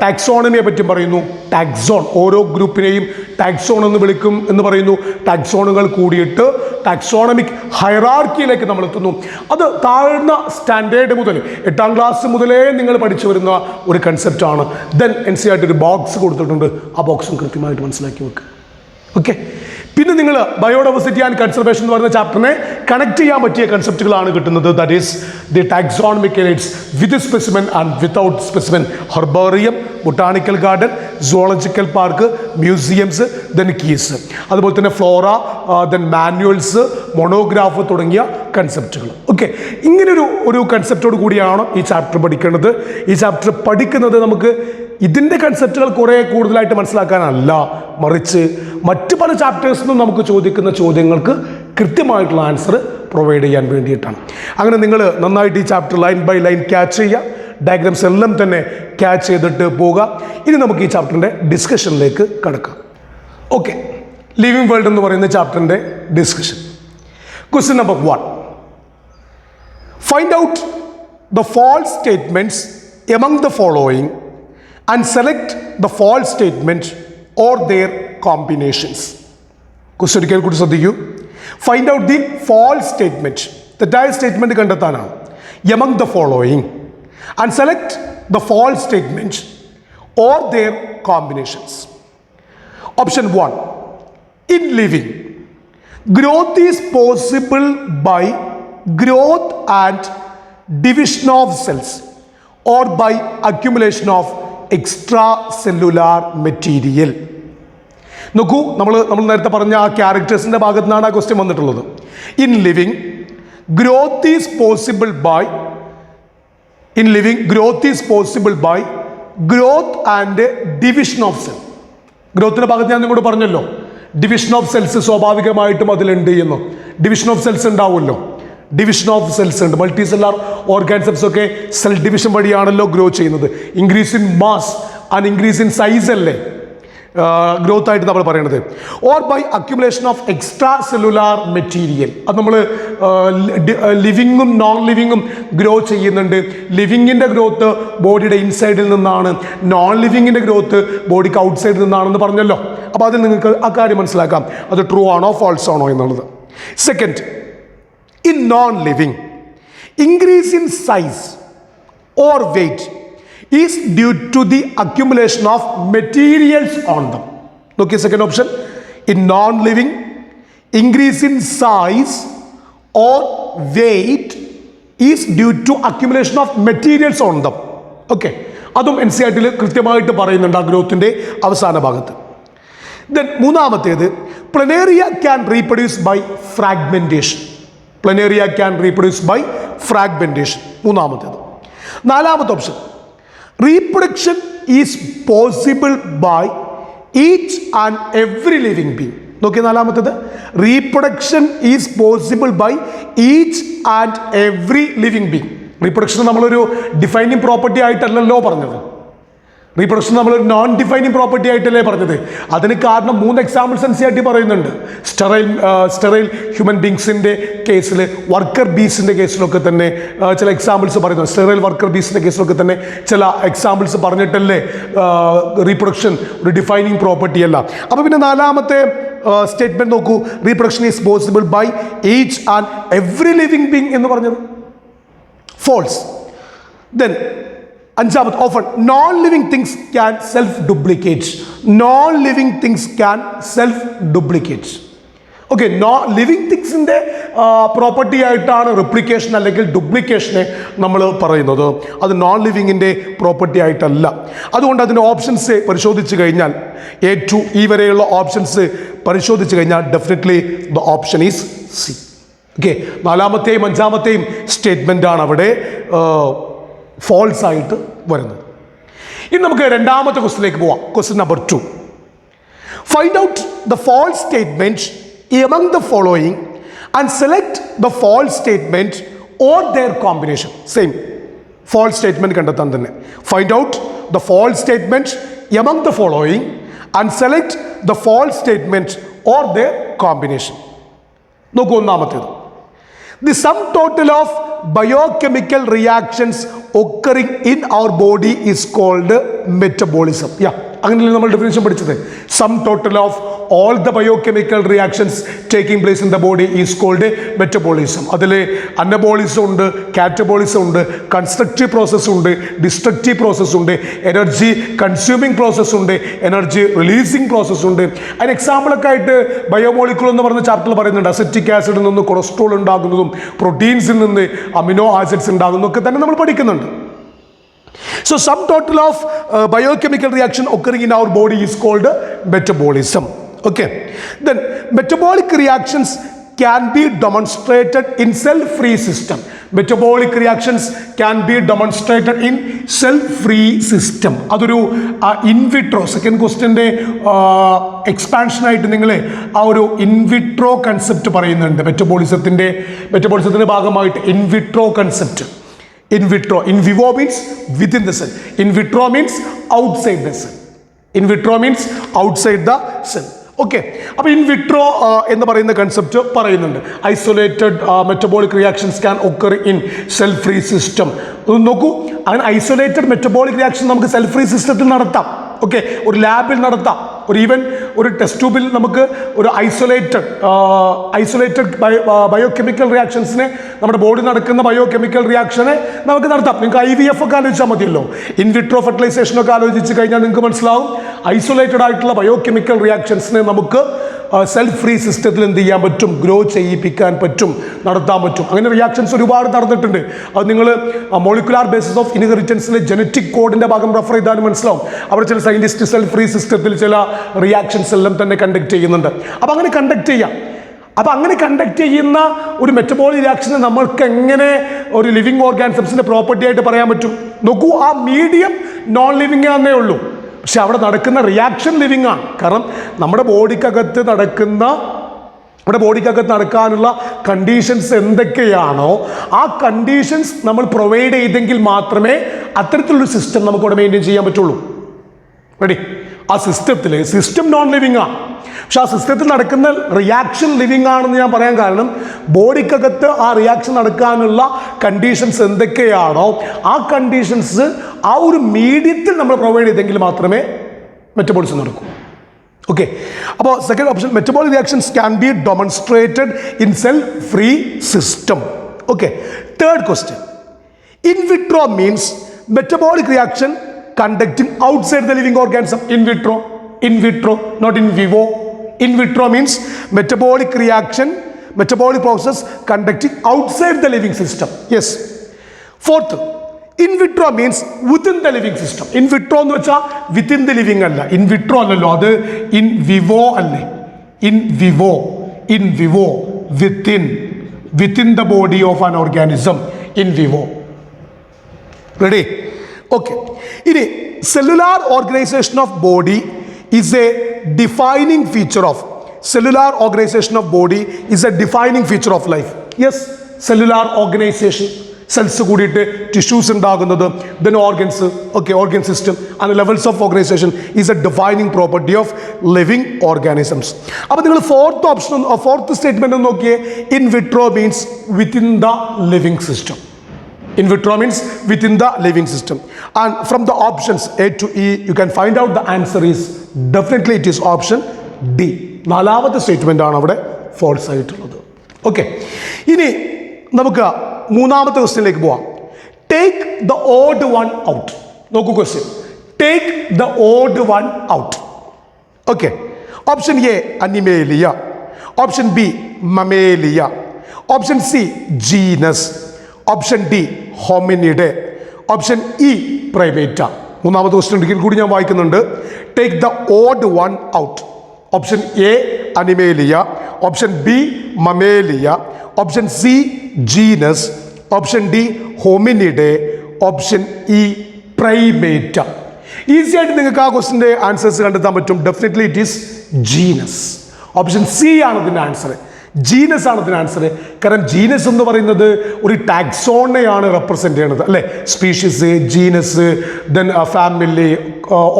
ടാക്സോണമിയെ പറ്റിയും പറയുന്നു. ടാക്സോൺ, ഓരോ ഗ്രൂപ്പിനെയും ടാക്സോൺ എന്ന് വിളിക്കും എന്ന് പറയുന്നു. ടാക്സോണുകൾ കൂടിയിട്ട് ടാക്സോണമിക് ഹൈറാർക്കിയിലേക്ക് നമ്മൾ എത്തുന്നു. അത് താഴ്ന്ന സ്റ്റാൻഡേർഡ് മുതൽ 8ാം ക്ലാസ് മുതലേ നിങ്ങൾ പഠിച്ചു വരുന്ന ഒരു കൺസെപ്റ്റാണ്. ദെൻ NCERT ഒരു ബോക്സ് കൊടുത്തിട്ടുണ്ട്, ആ ബോക്സും കൃത്യമായിട്ട് മനസ്സിലാക്കി വെക്കുക. ഓക്കെ, പിന്നെ നിങ്ങൾ ബയോഡൈവേഴ്സിറ്റി ആൻഡ് കൺസർവേഷൻ എന്ന് പറയുന്ന ചാപ്റ്ററിനെ കണക്ട് ചെയ്യാൻ പറ്റിയ കൺസെപ്റ്റുകളാണ് കിട്ടുന്നത്. That is the taxonomical AIDS, with specimen and without specimen, herbarium, botanical garden, zoological park, museums, then keys, അതുപോലെ തന്നെ ഫ്ലോറ, ദെൻ മാനുവൽസ്, മോണോഗ്രാഫ് തുടങ്ങിയ കൺസെപ്റ്റുകൾ. ഓക്കെ, ഇങ്ങനൊരു കൺസെപ്റ്റോട് കൂടിയാണ് ഈ ചാപ്റ്റർ പഠിക്കേണ്ടത്. ഈ ചാപ്റ്റർ പഠിക്കുന്നത് നമുക്ക് ഇതിൻ്റെ കൺസെപ്റ്റുകൾ കുറേ കൂടുതലായിട്ട് മനസ്സിലാക്കാനല്ല, മറിച്ച് മറ്റ് പല ചാപ്റ്റേഴ്സിനും നമുക്ക് ചോദിക്കുന്ന ചോദ്യങ്ങൾക്ക് കൃത്യമായിട്ടുള്ള ആൻസർ പ്രൊവൈഡ് ചെയ്യാൻ വേണ്ടിയിട്ടാണ്. അങ്ങനെ നിങ്ങൾ നന്നായിട്ട് ഈ chapter line by line catch ചെയ്യുക, ഡയഗ്രാംസ് എല്ലാം തന്നെ ക്യാച്ച് ചെയ്തിട്ട് പോവുക. ഇനി നമുക്ക് ഈ ചാപ്റ്ററിൻ്റെ ഡിസ്കഷനിലേക്ക് കടക്കാം. ഓക്കെ, ലിവിങ് വേൾഡ് എന്ന് പറയുന്ന ചാപ്റ്ററിൻ്റെ discussion. Question number 1, find out the false statements among the following and select the false statement or their combinations. Question ഒരിക്കൽ കൂടി ശ്രദ്ധിക്കൂ. Find out the false statement, തെറ്റായ സ്റ്റേറ്റ്മെന്റ് കണ്ടെത്താനാണ്. Among the following and select the false statement or their combinations. Option 1, in living, growth is possible by growth and division of cells or by accumulation of extra cellular material. നോക്കൂ, നമ്മൾ നേരത്തെ പറഞ്ഞ ആ ക്യാരക്ടേഴ്സിൻ്റെ ഭാഗത്തു നിന്നാണ് ആ question വന്നിട്ടുള്ളത്. In living growth is possible by growth and division of cell. ഗ്രോത്തിൻ്റെ ഭാഗത്ത് ഞാൻ നിങ്ങളോട് പറഞ്ഞല്ലോ, ഡിവിഷൻ ഓഫ് സെൽസ് സ്വാഭാവികമായിട്ടും അതിലുണ്ട് എന്ന്. ഡിവിഷൻ ഓഫ് സെൽസ് ഉണ്ടാവുമല്ലോ, ഡിവിഷൻ ഓഫ് സെൽസ് ഉണ്ട്. മൾട്ടി സെല്ലാർ ഓർഗാനിസംസ് ഒക്കെ സെൽ ഡിവിഷൻ വഴിയാണല്ലോ ഗ്രോ ചെയ്യുന്നത്. Increase in mass and increase in size അല്ലേ ഗ്രോത്ത് ആയിട്ട് നമ്മൾ പറയുന്നത്. Or by accumulation of extra cellular material. അത് നമ്മൾ ലിവിങ്ങും നോൺ ലിവിങ്ങും ഗ്രോ ചെയ്യുന്നുണ്ട്. ലിവിങ്ങിൻ്റെ ഗ്രോത്ത് ബോഡിയുടെ ഇൻസൈഡിൽ നിന്നാണ്, നോൺ ലിവിങ്ങിൻ്റെ ഗ്രോത്ത് ബോഡിക്ക് ഔട്ട്സൈഡിൽ നിന്നാണെന്ന് പറഞ്ഞല്ലോ. അപ്പോൾ അതിൽ നിങ്ങൾക്ക് ആ കാര്യം മനസ്സിലാക്കാം, അത് ട്രൂ ആണോ ഫാൾസ് ആണോ എന്നുള്ളത്. Second, in non living increase in size or weight is due to the accumulation of materials on them. Okay, second option, in non-living increase in size or weight is due to accumulation of materials on them. Okay, അതും NCERT-ൽ കൃത്യമായിട്ട് പറയുന്നുണ്ട് ആ ഗ്രോത്തിൻ്റെ അവസാന ഭാഗത്ത്. Then മൂന്നാമത്തേത്, planaria can reproduce by fragmentation. Planaria can reproduce by fragmentation, മൂന്നാമത്തേത്. നാലാമത്തെ option, reproduction is possible by each and every living being. നോക്കിയ നാലാമത്തേത്, reproduction is possible by each and every living being. Reproduction നമ്മളൊരു defining property ആയിട്ടല്ലല്ലോ പറഞ്ഞത്, reproduction നമ്മൾ non defining property ആയിട്ടല്ലേ പറഞ്ഞത്. അതിന് കാരണം 3 എക്സാമ്പിൾസ് NCERT പറയുന്നുണ്ട്. സ്റ്റെറൈൽ ഹ്യൂമൻ ബീങ്സിൻ്റെ കേസിൽ, വർക്കർ ബീസിൻ്റെ കേസിലൊക്കെ തന്നെ ചില എക്സാമ്പിൾസ് പറയുന്നു. സ്റ്റെറൈൽ വർക്കർ ബീസിൻ്റെ കേസിലൊക്കെ തന്നെ ചില എക്സാമ്പിൾസ് പറഞ്ഞിട്ടല്ലേ റീപ്രൊഡക്ഷൻ ഒരു ഡിഫൈനിങ് പ്രോപ്പർട്ടി അല്ല. അപ്പോൾ പിന്നെ നാലാമത്തെ സ്റ്റേറ്റ്മെൻറ്റ് നോക്കൂ, reproduction is possible by each and every living being എന്ന് പറഞ്ഞത് ഫോൾസ്. ദെൻ അഞ്ചാമത്, often non living things can self duplicate. Non living things can self duplicate. Okay, living തിങ്സിൻ്റെ പ്രോപ്പർട്ടി ആയിട്ടാണ് റിപ്ലിക്കേഷൻ അല്ലെങ്കിൽ ഡ്യൂപ്ലിക്കേഷനെ നമ്മൾ പറയുന്നത്. അത് നോൺ ലിവിങ്ങിൻ്റെ പ്രോപ്പർട്ടി ആയിട്ടല്ല. അതുകൊണ്ട് അതിൻ്റെ ഓപ്ഷൻസ് പരിശോധിച്ച് കഴിഞ്ഞാൽ, A to E വരെയുള്ള ഓപ്ഷൻസ് പരിശോധിച്ച് കഴിഞ്ഞാൽ definitely the option is C. Okay, നാലാമത്തെയും അഞ്ചാമത്തെയും സ്റ്റേറ്റ്മെൻ്റ് ആണ് അവിടെ ഫോൾസ് ആയിട്ട് വരുന്നത്. ഇനി നമുക്ക് രണ്ടാമത്തെ ക്വസ്റ്റിലേക്ക് പോവാം. Question number 2, find out the false statement among the following and select the false statement or their combination. Same false statement കണ്ടെത്താൻ തന്നെ. Find out the false statement among the following and select the false statement or their combination. നോക്കൂ, ഒന്നാമത്തേത്, the sum total of biochemical reactions occurring in our body is called metabolism. അങ്ങനെയല്ലേ നമ്മൾ definition പഠിച്ചത്. Some total of all the biochemical reactions taking place in the body is called metabolism. അതിൽ anabolism ഉണ്ട്, catabolism ഉണ്ട്, constructive process ഉണ്ട്, destructive process ഉണ്ട്, energy consuming process ഉണ്ട്, energy releasing process ഉണ്ട്. അതിന് എക്സാമ്പിളൊക്കെ ആയിട്ട് ബയോമോളിക്യൂൾ എന്ന് പറഞ്ഞ ചാപ്റ്ററിൽ പറയുന്നുണ്ട്. അസെറ്റിക് ആസിഡിൽ നിന്ന് കൊളസ്ട്രോൾ ഉണ്ടാകുന്നതും പ്രോട്ടീൻസിൽ നിന്ന് അമിനോ ആസിഡ്സ് ഉണ്ടാകുന്നതൊക്കെ തന്നെ നമ്മൾ പഠിക്കുന്നുണ്ട്. So sum total of biochemical reaction occurring in our body is called metabolism. Okay, then metabolic reactions can be demonstrated in cell-free system. Metabolic reactions can be demonstrated in cell-free system. അതൊരു in vitro, second ക്വസ്റ്റ്യൻ്റെ expansion ആയിട്ട് നിങ്ങൾ ആ ഒരു in vitro concept പറയുന്നുണ്ട്. മെറ്റബോളിസത്തിൻ്റെ ഭാഗമായിട്ട് in vitro concept. In vitro, in vivo means within the cell. In vitro means outside the cell. In vitro means outside the cell. Okay, അപ്പോൾ in vitro എന്ന് പറയുന്ന കൺസെപ്റ്റ് പറയുന്നുണ്ട്. Isolated metabolic reactions can occur in cell free system. നോക്കൂ, അങ്ങനെ isolated metabolic reaction നമുക്ക് cell free സിസ്റ്റത്തിൽ നടത്താം. Okay, ഒരു ലാബിൽ നടത്താം. ഈവൻ ഒരു ടെസ്റ്റ് ട്യൂബിൽ നമുക്ക് ഒരു ഐസൊലേറ്റഡ് ബയോകെമിക്കൽ റിയാക്ഷൻസിനെ, നമ്മുടെ ബോഡി നടക്കുന്ന ബയോകെമിക്കൽ റിയാക്ഷനെ നമുക്ക് നടത്താം. നിങ്ങൾക്ക് IVF ഒക്കെ ആലോചിച്ചാൽ മതിയല്ലോ. ഇൻവിട്രോ ഫെർട്ടിലൈസേഷനൊക്കെ ആലോചിച്ച് കഴിഞ്ഞാൽ നിങ്ങൾക്ക് മനസ്സിലാവും, ഐസൊലേറ്റഡ് ആയിട്ടുള്ള ബയോകെമിക്കൽ റിയാക്ഷൻസിനെ നമുക്ക് സെൽഫ് ഫ്രീ സിസ്റ്റത്തിൽ എന്ത് ചെയ്യാൻ പറ്റും, ഗ്രോ ചെയ്യിപ്പിക്കാൻ പറ്റും, നടത്താൻ പറ്റും. അങ്ങനെ റിയാക്ഷൻസ് ഒരുപാട് നടന്നിട്ടുണ്ട്. അത് നിങ്ങൾ മോളിക്കുലാർ ബേസിസ് ഓഫ് ഇൻഹെറിറ്റൻസിലെ ജനറ്റിക് കോഡിൻ്റെ ഭാഗം റെഫർ ചെയ്താലും മനസ്സിലാവും. അവിടെ ചില സയൻറ്റിസ്റ്റ് സെൽഫ് ഫ്രീ സിസ്റ്റത്തിൽ ചില റിയാക്ഷൻസ് എല്ലാം തന്നെ കണ്ടക്ട് ചെയ്യുന്നുണ്ട്. അപ്പോൾ അങ്ങനെ കണ്ടക്ട് ചെയ്യാം. അപ്പോൾ അങ്ങനെ കണ്ടക്ട് ചെയ്യുന്ന ഒരു മെറ്റബോളിക് റിയാക്ഷനെ നമ്മൾക്ക് എങ്ങനെ ഒരു ലിവിങ് ഓർഗാനിസംസിൻ്റെ പ്രോപ്പർട്ടി ആയിട്ട് പറയാൻ പറ്റും? നോക്കൂ, ആ മീഡിയം നോൺ ലിവിങ് ആണെന്നേ ഉള്ളൂ, പക്ഷെ അവിടെ നടക്കുന്ന റിയാക്ഷൻ ലിവിങ് ആണ്. കാരണം നമ്മുടെ ബോഡിക്കകത്ത് നടക്കാനുള്ള കണ്ടീഷൻസ് എന്തൊക്കെയാണോ ആ കണ്ടീഷൻസ് നമ്മൾ പ്രൊവൈഡ് ചെയ്തെങ്കിൽ മാത്രമേ അത്തരത്തിലൊരു സിസ്റ്റം നമുക്കിവിടെ മെയിൻറ്റെയിൻ ചെയ്യാൻ പറ്റുള്ളൂ. റെഡി? ആ സിസ്റ്റം നോൺ ലിവിങ് ആണ്, പക്ഷെ ആ സിസ്റ്റത്തിൽ നടക്കുന്ന റിയാക്ഷൻ ലിവിങ് ആണെന്ന് ഞാൻ പറയാൻ കാരണം, ബോഡിക്കകത്ത് ആ റിയാക്ഷൻ നടക്കാനുള്ള കണ്ടീഷൻസ് എന്തൊക്കെയാണോ ആ കണ്ടീഷൻസ് ആ ഒരു മീഡിയത്തിൽ നമ്മൾ പ്രൊവൈഡ് ചെയ്തെങ്കിൽ മാത്രമേ മെറ്റബോളിസം നടക്കൂ. Okay. About second option, metabolic reactions can be demonstrated in cell-free system. Okay. Third question. In vitro means metabolic reaction conducting outside the living organism. In vitro, not in vivo. In vitro means metabolic reaction, metabolic process conducting outside the living system. Yes. Fourth, in vitro means within the living system. In vitro എന്ന് വെച്ചാൽ within the living അല്ല. In vitro അല്ലല്ലോ, അത് in vivo അല്ലേ. In vivo, within the body of an organism. In vivo. Ready? Okay. ഇനി cellular organization of body is a defining feature of life. Yes, cellular organization. Cells കൂടിയിട്ട് tissues ഉണ്ടാകുന്നത്, then organs, okay, organ system and the levels of organization is a defining property of living organisms. അപ്പോൾ നിങ്ങൾ fourth statement നോക്കിയേ, in vitro means within the living system. In vitro means within the living system. And from the options A to E, you can find out the answer is definitely it is option D. നാലാമത്തെ statement ആണ് അവിടെ false ആയിട്ടുള്ളത്. Okay, ഇനി നമുക്ക് മൂന്നാമത്തെ ക്വസ്റ്റ്യനിലേക്ക് പോവാം. Take the odd one out. നോക്കൂ question, take the odd one out. Okay, option A Animalia, option B Mammalia, option C genus, option D hominid, option E primate. മൂന്നാമത്തെ ക്വസ്റ്റ്യൻ ഒരിക്കൽ കൂടി ഞാൻ വായിക്കുന്നുണ്ട്. Take the odd one out. Option A Animalia, option B Mammalia, option C genus, option D hominid, option E primate. Easy ആയിട്ട് നിങ്ങൾക്ക് ആ ക്വസ്റ്റിൻ്റെ answers കണ്ടെത്താൻ പറ്റും. Definitely it is genus. Option C ആണ് ഇതിൻ്റെ ആൻസർ. ജീനസ് ആണ് ഇതിന് ആൻസർ. കാരണം ജീനസ് എന്ന് പറയുന്നത് ഒരു ടാക്സോണെയാണ് റെപ്രസെൻ്റ് ചെയ്യുന്നത് അല്ലേ. Species, genus, then family,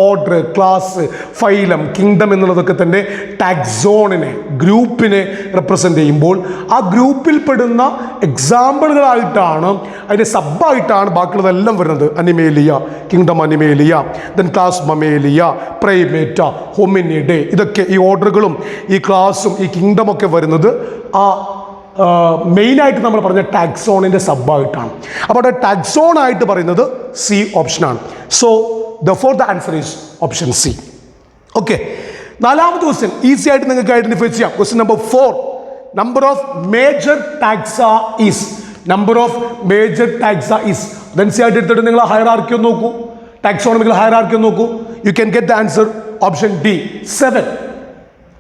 order, class, phylum, kingdom എന്നുള്ളതൊക്കെ തന്നെ ടാക്സോണിനെ, ഗ്രൂപ്പിനെ റെപ്രസെൻ്റ് ചെയ്യുമ്പോൾ ആ ഗ്രൂപ്പിൽ പെടുന്ന എക്സാമ്പിളുകളായിട്ടാണ്, അതിൻ്റെ സബ്ബായിട്ടാണ് ബാക്കിയുള്ളതെല്ലാം വരുന്നത്. Animalia, kingdom Animalia, then class Mammalia, primate, hominid, ഇതൊക്കെ ഈ ഓർഡറുകളും ഈ ക്ലാസും ഈ കിങ്ഡമൊക്കെ വരുന്നത് ആ മെയിനായിട്ട് നമ്മൾ പറഞ്ഞ ടാക്സോണിൻ്റെ സബ്ബായിട്ടാണ്. അപ്പോൾ അവിടെ ടാക്സോൺ ആയിട്ട് പറയുന്നത് സി ഓപ്ഷനാണ്. So therefore the answer is option C. Okay, നാലാമത്തെ ക്വസ്റ്റ്യൻ ഈസി ആയിട്ട് നിങ്ങൾക്ക് ഐഡന്റിഫൈ ചെയ്യാം. Question number 4, number of major taxa is. ഡെൻസി ആയിട്ട് എടുത്തിട്ട് നിങ്ങൾ ഹയറാർക്കി ഒന്ന് നോക്കൂ, ടാക്സോണമിക്കൽ ഹയറാർക്കി ഒന്ന് നോക്കൂ. You can get the answer option D 7.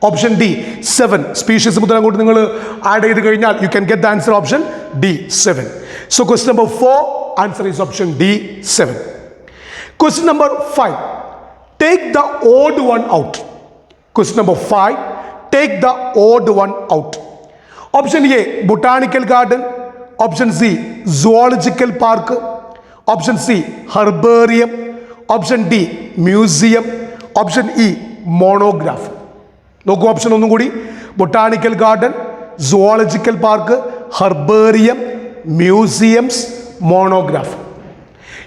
Option D 7 species മുതൽ അങ്ങോട്ട് നിങ്ങൾ ആഡ് ചെയ്ത് കഴിഞ്ഞാൽ you can get the answer option D 7. So question number 4 answer is option D 7. Question number 5, take the odd one out. Question number 5, take the odd one out. Option A botanical garden, option C zoological park, option C herbarium, option D museum, option E monograph. നോക്കൂ option ഒന്നും കൂടി. Botanical garden, zoological park, herbarium, museums, monograph.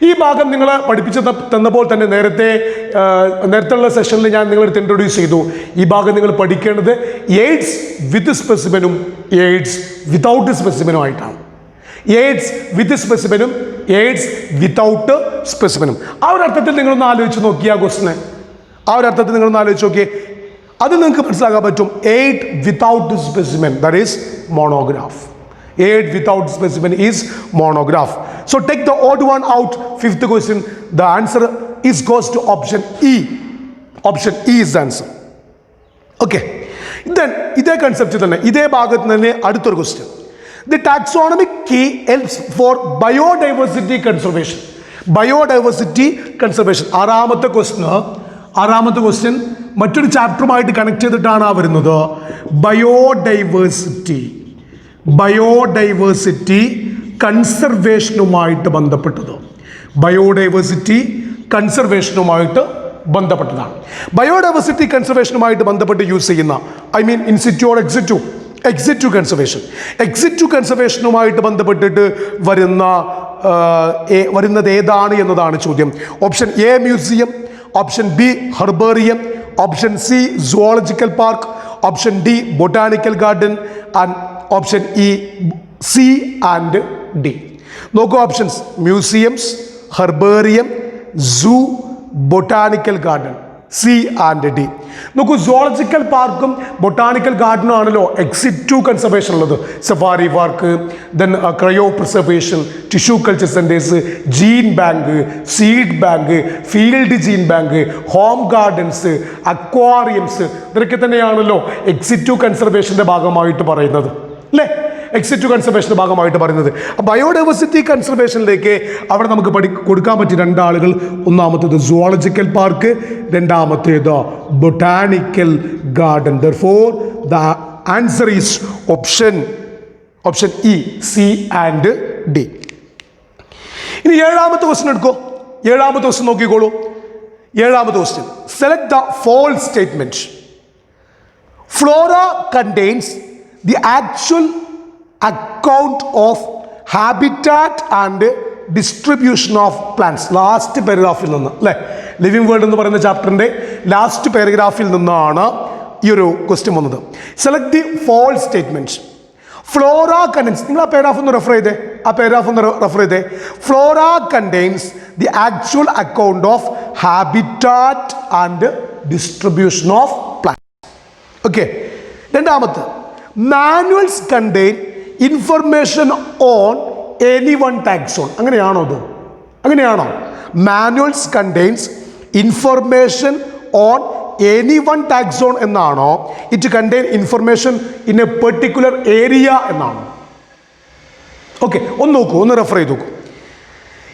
ഈ ഭാഗം നിങ്ങൾ പഠിപ്പിച്ച് തന്നപ്പോൾ തന്നെ നേരത്തെയുള്ള സെഷനിൽ ഞാൻ നിങ്ങളടുത്ത് ഇൻട്രൊഡ്യൂസ് ചെയ്തു. ഈ ഭാഗം നിങ്ങൾ പഠിക്കേണ്ടത് എയ്ഡ്സ് വിത്ത് സ്പെസിമെനും എയ്ഡ്സ് വിതൗട്ട് സ്പെസിമെനും ആയിട്ടാണ്. എയ്ഡ്സ് വിത്ത് സ്പെസിമെനും എയ്ഡ്സ് വിതൗട്ട് സ്പെസിമെനും. ആ ഒരു അർത്ഥത്തിൽ നിങ്ങളൊന്ന് ആലോചിച്ച് നോക്കിയ ആ ക്വസ്റ്റിനെ, ആ ഒരു അർത്ഥത്തിൽ നിങ്ങളൊന്ന് ആലോചിച്ച് നോക്കിയേ. അത് നിങ്ങൾക്ക് മനസ്സിലാക്കാൻ പറ്റും. Aid without specimen, that is monograph. Aid without specimen is monograph. So take the odd one out. 5th question, the answer goes to option E. Option E is the answer. Okay, then ഇതേ concept തന്നെ, ഇതേ ഭാഗത്ത് തന്നെ അടുത്തൊരു question. The taxonomic key helps for biodiversity conservation. Biodiversity conservation. ആറാമത്തെ question മറ്റൊരു ചാപ്റ്ററുമായിട്ട് connect ചെയ്തിട്ടാണ് വരുന്നത്. ബയോഡൈവേഴ്സിറ്റി കൺസർവേഷനുമായിട്ട് ബന്ധപ്പെട്ടത്. ബയോഡൈവേഴ്സിറ്റി കൺസർവേഷനുമായിട്ട് ബന്ധപ്പെട്ടതാണ്. ബയോഡൈവേഴ്സിറ്റി കൺസർവേഷനുമായിട്ട് ബന്ധപ്പെട്ട് യൂസ് ചെയ്യുന്ന, I mean in situ or ex situ conservation. Ex situ കൺസർവേഷനുമായിട്ട് ബന്ധപ്പെട്ടിട്ട് വരുന്നത് ഏതാണ് എന്നതാണ് ചോദ്യം. Option A museum, option B herbarium, Option C, zoological park. Option D, botanical garden. And option E, C and D. നോക്കൂ options: museums, herbarium, zoo, botanical garden. C and D. നോക്കൂ, zoological പാർക്കും botanical ഗാർഡനും ആണല്ലോ ex situ conservation ഉള്ളത്. Safari park, then cryopreservation, tissue culture centres, gene bank, seed bank, field gene bank, home gardens, aquariums, ഇതൊക്കെ തന്നെയാണല്ലോ exit to കൺസർവേഷന്റെ ഭാഗമായിട്ട് പറയുന്നത്, അല്ലേ? എക്സിറ്റ് ടു കൺസർവേഷൻ്റെ ഭാഗമായിട്ട് പറയുന്നത്. ബയോഡൈവേഴ്സിറ്റി കൺസർവേഷനിലേക്ക് അവിടെ നമുക്ക് കൊടുക്കാൻ പറ്റിയ രണ്ടാളുകൾ: ഒന്നാമത്തേത് സുവോളജിക്കൽ പാർക്ക്, രണ്ടാമത്തേത് botanical garden. Therefore the answer is option E, C and D. ഇനി ഏഴാമത്തെ ക്വസ്റ്റ്യൻ എടുക്കോ. ഏഴാമത്തെ ക്വസ്റ്റ്യൻ നോക്കിക്കോളൂ. ഏഴാമത്തെ question: select the false statement. Flora contains the actual account of habitat and distribution of plants. Last പാരഗ്രാഫിൽ നിന്ന്, അല്ലേ? Living world എന്ന് പറയുന്ന ചാപ്റ്ററിന്റെ ലാസ്റ്റ് പാരഗ്രാഫിൽ നിന്നാണ് ഈ ഒരു ക്വസ്റ്റ്യൻ വന്നത്. Select the false statement. Flora contains, നിങ്ങൾ ആ പാരഗ്രാഫ് ഒന്ന് റെഫർ ചെയ്തേ. Flora contains the actual account of habitat and distribution of plants. Okay. രണ്ടാമത്തെ, manuals contain information on any one taxon. അങ്ങനെയാണോ അത്? അങ്ങനെയാണോ? Manuals contains information on any one taxon എന്നാണോ? It contain information in a particular area എന്നാണോ? Okay, ഒന്ന് നോക്കൂ, ഒന്ന് refer ചെയ്ത് നോക്കൂ.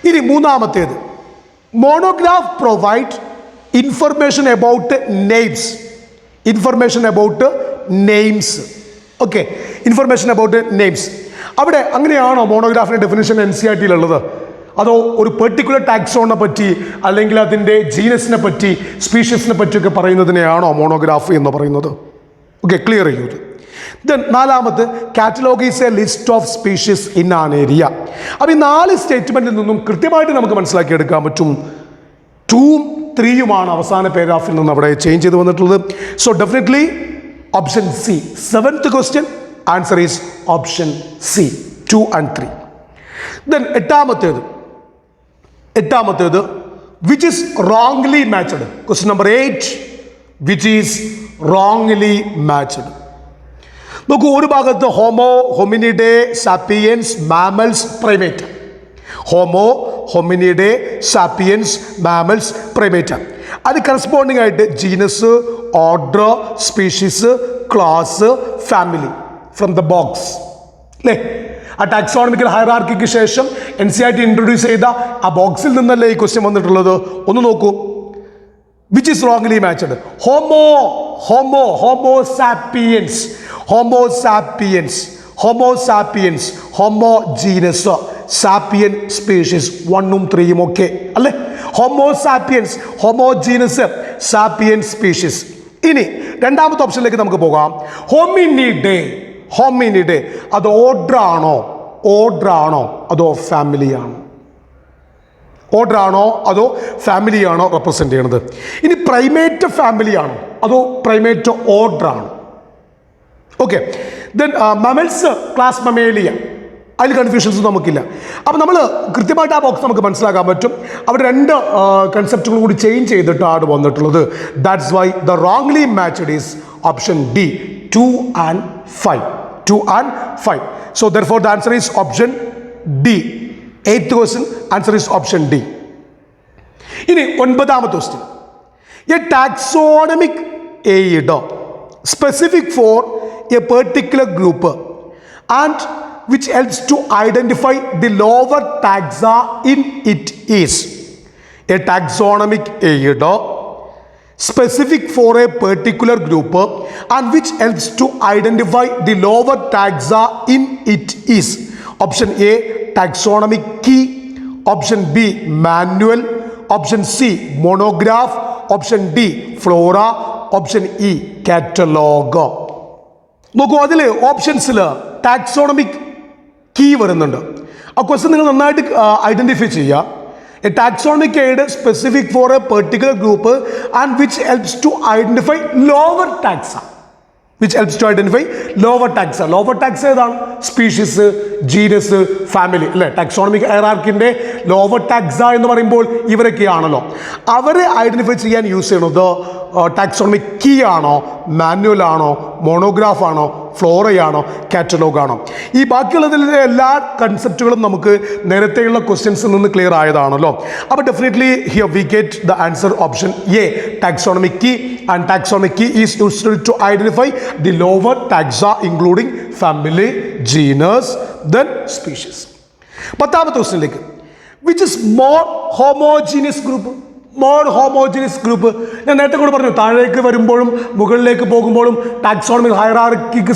ഇനി മൂന്നാമത്തേത്, monograph provide information about names. Information about names. Okay, information about names. അവിടെ അങ്ങനെയാണോ മോണോഗ്രാഫിന്റെ ഡെഫിനിഷൻ NCERT ഉള്ളത്? അതോ ഒരു പെർട്ടിക്കുലർ ടാക്സോണിനെ പറ്റി അല്ലെങ്കിൽ അതിൻ്റെ ജീനസിനെ പറ്റി, സ്പീഷീസിനെ പറ്റിയൊക്കെ പറയുന്നതിനെയാണോ മോണോഗ്രാഫ് എന്ന് പറയുന്നത്? ഓക്കെ, ക്ലിയർ ചെയ്യൂ. ദെൻ നാലാമത്, catalogue is A list of species in an area. അപ്പോൾ ഈ 4 സ്റ്റേറ്റ്മെന്റിൽ നിന്നും കൃത്യമായിട്ട് നമുക്ക് മനസ്സിലാക്കിയെടുക്കാൻ പറ്റും 2ഉം 3യുമാണ് അവസാന പാരഗ്രാഫിൽ നിന്ന് അവിടെ ചേഞ്ച് ചെയ്ത് വന്നിട്ടുള്ളത്. So definitely option C. 7th question, answer is option C, 2 and 3. Then എട്ടാമത്തേത് which is wrongly matched. Question number 8, which is wrongly matched. നോക്കൂ, ഒരു ഭാഗത്ത് Homo, Hominidae, sapiens, mammals, primate. Homo, Hominidae, sapiens, mammals, primate. അത് corresponding ആയിട്ട് genus, order, species, class, family from the box, അല്ലേ? ആ taxonomical ഹയറാർക്കിക്ക് ശേഷം NCERT introduce ചെയ്ത ആ ബോക്സിൽ നിന്നല്ലേ ഈ ക്വസ്റ്റ്യൻ വന്നിട്ടുള്ളത്. ഒന്ന് നോക്കൂ, which is wrongly matched. Homo sapiens, Homo genus, sapien species 1ഉം 3യും ഒക്കെ, അല്ലേ? Homo sapiens, Homo genus, sapien species. ഇനി രണ്ടാമത്തെ ഓപ്ഷനിലേക്ക് നമുക്ക് പോകാം. ഹോമിനിഡേ അത് ഓർഡർ ആണോ അതോ ഫാമിലിയാണോ? ഓർഡർ ആണോ അതോ ഫാമിലിയാണോ റെപ്രസെന്റ് ചെയ്യണത്? ഇനി പ്രൈമേറ്റ് ഫാമിലിയാണോ അതോ പ്രൈമേറ്റ് ഓർഡർ ആണോ? ഓക്കെ. ദെൻ മമൽസ് ക്ലാസ് മമേലിയ, അതിൽ കൺഫ്യൂഷൻസ് നമുക്കില്ല. അപ്പം നമ്മൾ കൃത്യമായിട്ട് ആ ബോക്സ് നമുക്ക് മനസ്സിലാക്കാൻ പറ്റും. അവിടെ 2 കൺസെപ്റ്റുകൾ കൂടി ചേഞ്ച് ചെയ്തിട്ടാണ് വന്നിട്ടുള്ളത്. That's why the wrongly matched is option D, 2 and 5. So therefore the answer is option D. 8th question, answer is option D. ഇനി 9ാമത്തെ question, a taxonomic aid specific for a particular group and which helps to identify the lower taxa in it is. A taxonomic aid specific for a particular group and which helps to identify the lower taxa in it is. Option A, taxonomic key. Option B, manual. Option C, monograph. Option D, flora. Option E, catalog. നോക്കൂ, അതിൽ ഓപ്ഷൻസിൽ taxonomic key വരുന്നുണ്ട്. ആ question നിങ്ങൾ നന്നായിട്ട് identify ചെയ്യുക. A taxonomic aid is specific for a particular group and which helps to identify lower taxa. Which helps to identify lower taxa. Lower taxa ഏതാണ്? Species, genus, family അല്ലേ? Taxonomic ഹയറാർക്കിൻ്റെ lower taxa എന്ന് പറയുമ്പോൾ ഇവരൊക്കെയാണല്ലോ. അവരെ identify ചെയ്യാൻ use ചെയ്യണത് taxonomic key ആണോ, manual ആണോ, monograph ആണോ, ഫ്ലോറയാണോ, കാറ്റലോഗ് ആണോ? ഈ ബാക്കിയുള്ളതിലെ എല്ലാ കൺസെപ്റ്റുകളും നമുക്ക് നേരത്തെയുള്ള ക്വസ്റ്റ്യൻസിൽ നിന്ന് ക്ലിയർ ആയതാണല്ലോ. അപ്പോൾ definitely here we get the answer option A, taxonomic key. And taxonomic key is used to identify the lower taxa including family, genus, then species. 10ാമത്തെ ക്വസ്റ്റ്യനിലേക്ക്, which is more homogeneous group? More homogeneous group. ഞാൻ നേരത്തെ കൂടെ പറഞ്ഞു, താഴേക്ക് വരുമ്പോഴും മുകളിലേക്ക് പോകുമ്പോഴും ടാക്സോണമിക് ഹയറാർക്കിക്ക്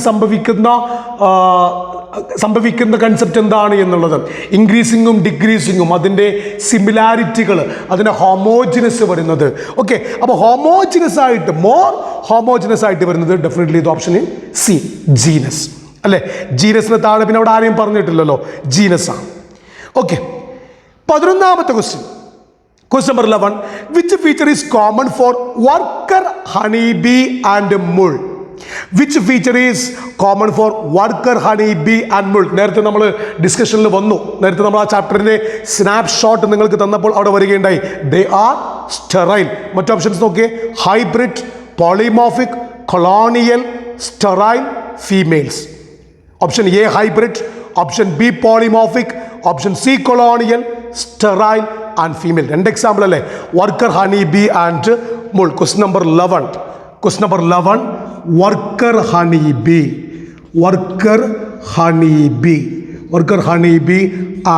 സംഭവിക്കുന്ന കൺസെപ്റ്റ് എന്താണ് എന്നുള്ളത്. ഇൻക്രീസിങ്ങും ഡിക്രീസിങ്ങും അതിൻ്റെ സിമിലാരിറ്റികൾ, അതിൻ്റെ ഹോമോജിനസ് വരുന്നത്. ഓക്കെ, അപ്പോൾ ഹോമോജിനസ് ആയിട്ട്, മോർ ഹോമോജിനസ് ആയിട്ട് വരുന്നത് ഡെഫിനറ്റ്ലി ഇത് ഓപ്ഷൻ സി, ജീനസ് അല്ലേ? ജീനസിന് താഴെ പിന്നെ അവിടെ ആരെയും പറഞ്ഞിട്ടില്ലല്ലോ, ജീനസ് ആണ്. ഓക്കെ, 11ാമത്തെ question. Question number 11. Which feature is common for worker honeybee and mule? Which feature is common for worker honeybee and mule? നേരത്തെ നമ്മൾ ഡിസ്കഷനിൽ വന്നു. നേരത്തെ നമ്മൾ ആ ചാപ്റ്ററിൻ്റെ സ്നാപ്ഷോട്ട് നിങ്ങൾക്ക് തന്നപ്പോൾ അവിടെ വരികയുണ്ടായി. They are sterile. മറ്റു ഓപ്ഷൻസ് നോക്കിയേ. Hybrid, polymorphic, colonial, sterile, females. Option A hybrid, option B polymorphic, option C colonial, sterile and female. 2 example അല്ലേ? Worker honey bee and mule. Question number 11. Question number 11, worker honey bee, worker honey bee, worker honey bee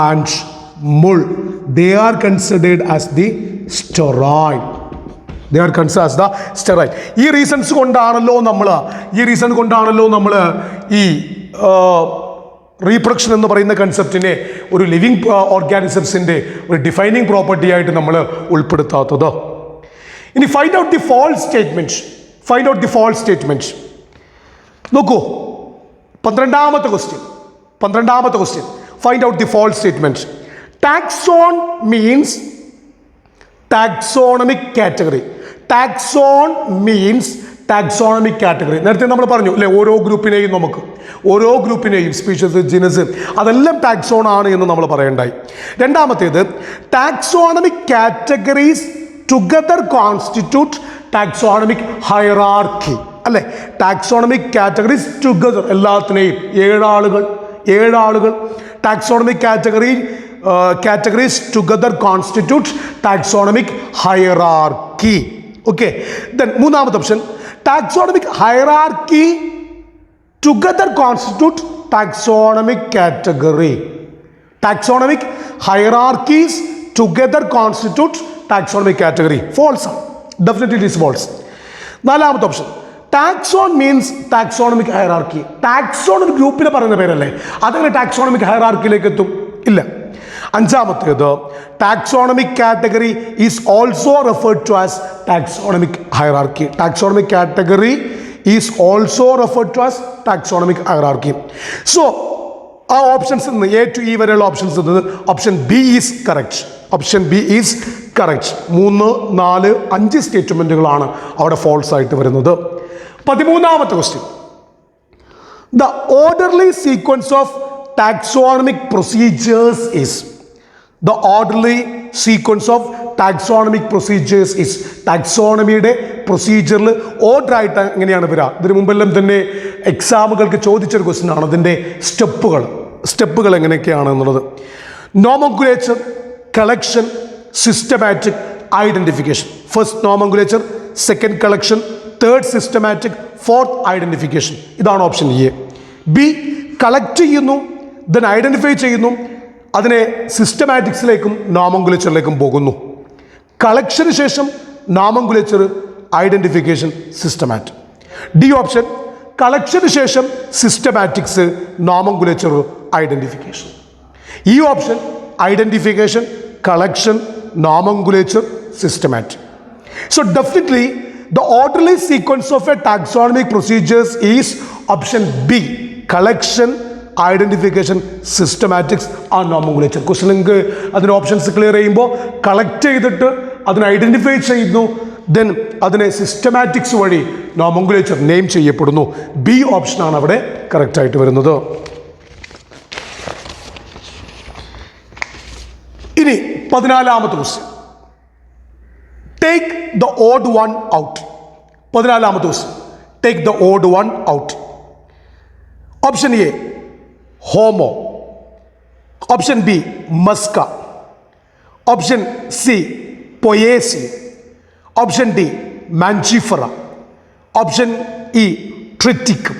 and mule. They are considered as the sterile. They are considered as the sterile. ഈ reasons കൊണ്ടാണല്ലോ നമ്മൾ ഈ reproduction എന്ന് പറയുന്ന കൺസെപ്റ്റിനെ ഒരു living ഓർഗാനിസംസിൻ്റെ ഒരു defining property ആയിട്ട് നമ്മൾ ഉൾപ്പെടുത്താത്തത്. ഇനി find out the false statement. Find out the false statement. നോക്കൂ, 12ാമത്തെ question. Find out the false statement. Taxon means taxonomic category. Taxon means taxonomic category. നേരത്തെ നമ്മൾ പറഞ്ഞു അല്ലേ, ഓരോ ഗ്രൂപ്പിനെയും സ്പീഷീസ്, ജിനസ്, അതെല്ലാം ടാക്സോൺ ആണ് എന്ന് നമ്മൾ പറയണ്ടായി. രണ്ടാമത്തേത്, taxonomic categories together constitute taxonomic hierarchy അല്ലേ? ടാക്സോണമിക് കാറ്റഗറീസ് ടുഗദർ, എല്ലാത്തിനെയും, 7 ആളുകൾ taxonomic categories together constitute taxonomic hierarchy. Okay, then 3ാമത്തെ option, taxonomic hierarchy together constitute taxonomic category. Taxonomic hierarchies together constitute taxonomic category. False. Definitely it is false. 4ാമത്തെ option, taxon means taxonomic hierarchy. Taxon ഒരു ഗ്രൂപ്പിനെ പറയുന്ന പേരല്ലേ, അതങ്ങനെ taxonomic ഹയറാർക്കിയിലേക്ക് എത്തും? ഇല്ല. 5ാമത്തേത്, taxonomic category is also referred to as taxonomic hierarchy. Taxonomic category is also referred to as taxonomic hierarchy. So ആ ഓപ്ഷൻസ് നിന്ന് എ ടു ഇ വരെയുള്ള ഓപ്ഷൻസ് നിന്ന് option B is correct. Option B is correct. 3, 4, 5 സ്റ്റേറ്റ്മെൻറ്റുകളാണ് അവിടെ false ആയിട്ട് വരുന്നത്. 13ാമത്തെ question. The orderly sequence of taxonomic procedures is. The orderly sequence of taxonomic procedures is. ടാക്സോണമിയുടെ പ്രൊസീജിയറിൽ ഓർഡർ ആയിട്ട് എങ്ങനെയാണ് വരിക? ഇതിനു മുമ്പെല്ലാം തന്നെ എക്സാമുകൾക്ക് ചോദിച്ചൊരു ക്വസ്റ്റ്യൻ ആണ് അതിൻ്റെ സ്റ്റെപ്പുകൾ എങ്ങനെയൊക്കെയാണ് എന്നുള്ളത്. Nomenclature, collection, systematic, identification. First nomenclature, second collection, third systematic, fourth identification. ഇതാണ് ഓപ്ഷൻ എ. ബി, കളക്ട് ചെയ്യുന്നു, ദെൻ ഐഡൻറ്റിഫൈ ചെയ്യുന്നു, അതിനെ സിസ്റ്റമാറ്റിക്സിലേക്കും നോമൻക്ലേച്ചറിലേക്കും പോകുന്നു. കളക്ഷന് ശേഷം nomenclature, identification, systematic. D option, കളക്ഷന് ശേഷം സിസ്റ്റമാറ്റിക്സ്, നോമൻക്ലേച്ചർ, ഐഡൻറ്റിഫിക്കേഷൻ. ഈ option identification, collection, nomenclature, systematic. So definitely the orderly sequence of a taxonomic procedures is option B, collection, identification, systematics and nomenclature. Question നിങ്ങൾക്ക് അതിന് options clear ചെയ്യുമ്പോൾ collect ചെയ്തിട്ട് അതിനെ identify ചെയ്യുന്നു, then അതിനെ systematics വഴി nomenclature name ചെയ്യപ്പെടുന്നു. B ഓപ്ഷനാണ് അവിടെ കറക്റ്റായിട്ട് വരുന്നത്. ഇനി 14ാമത്തെ question, take the odd one out. 14ാമത്തെ question, take the odd one out. Option A Homo, option B Musca, option C Poaceae, option D Mangifera, option E Triticum.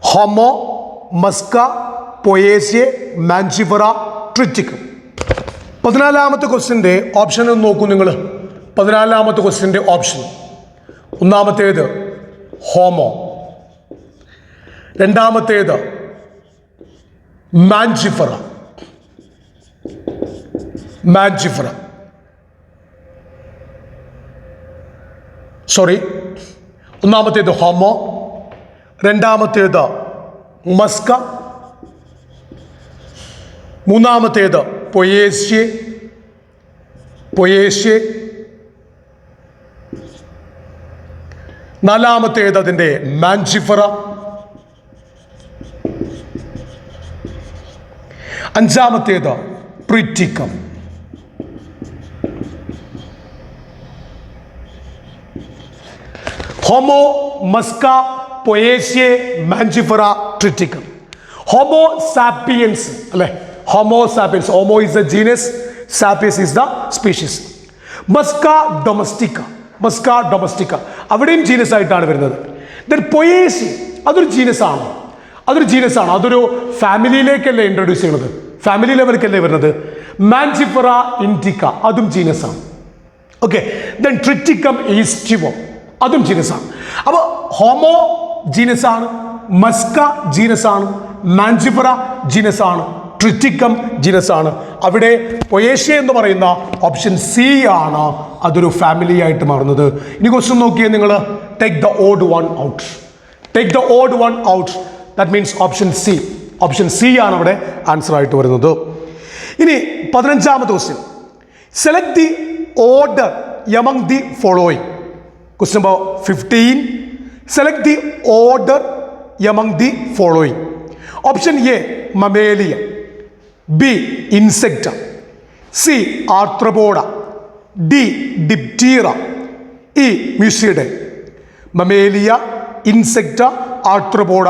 Homo, Musca, Poaceae, Mangifera, Triticum. 14ാമത്തെ ക്വസ്റ്റ്യൻ്റെ option ഒന്ന് നോക്കൂ നിങ്ങൾ. 14ാമത്തെ ക്വസ്റ്റ്യൻ്റെ option, ഒന്നാമത്തേത് Homo, രണ്ടാമത്തേത് മാഞ്ചിഫറ, ഒന്നാമത്തേത് ഹോമോ, രണ്ടാമത്തേത് മസ്ക, മൂന്നാമത്തേത് പൊയേസ്യെ, നാലാമത്തേത് അതിൻ്റെ മാഞ്ചിഫറ, അഞ്ചാമത്തേത് Triticum. Homo, Musca, Poaceae, Mangifera, Triticum. Homo sapiens അല്ലേ? Homo sapiens. Homo is the genus, sapiens is the species. Musca domestica, അവിടെയും ജീനസ് ആയിട്ടാണ് വരുന്നത്. ദെൻ പൊയേസി, അതൊരു ജീനസ് ആണ്, അതൊരു ഫാമിലിയിലേക്കല്ലേ ഇൻട്രൊഡ്യൂസ് ചെയ്യുന്നത്, ഫാമിലി ലെവലിലേക്കല്ലേ വരുന്നത്. മാഞ്ചിഫറ ഇൻഡിക്ക, അതും ജീനസ് ആണ്. ഓക്കെ, ദെൻ ട്രിറ്റിക്കം ഈസ്റ്റിവോ, അതും ജീനസ് ആണ്. അപ്പോൾ ഹോമോ ജീനസ് ആണ്, മസ്ക ജീനസ് ആണ്, മാഞ്ചിഫറ ജീനസ് ആണ്, ട്രിറ്റിക്കം ജീനസ് ആണ്. അവിടെ പൊയേഷ്യ എന്ന് പറയുന്ന ഓപ്ഷൻ സി ആണ് അതൊരു ഫാമിലി ആയിട്ട് മാറുന്നത്. ഇനി ക്വസ്റ്റ്യൻ നോക്കിയേ നിങ്ങൾ, take the odd one out. That means option C ആണ് അവിടെ ആൻസർ ആയിട്ട് വരുന്നത്. ഇനി 15ാമത്തെ question, select the order among the following. Question number 15, select the order among the following. Option A Mammalia, B Insecta, C Arthropoda, D Diptera, E Muscidae. Mammalia, Insecta, Arthropoda.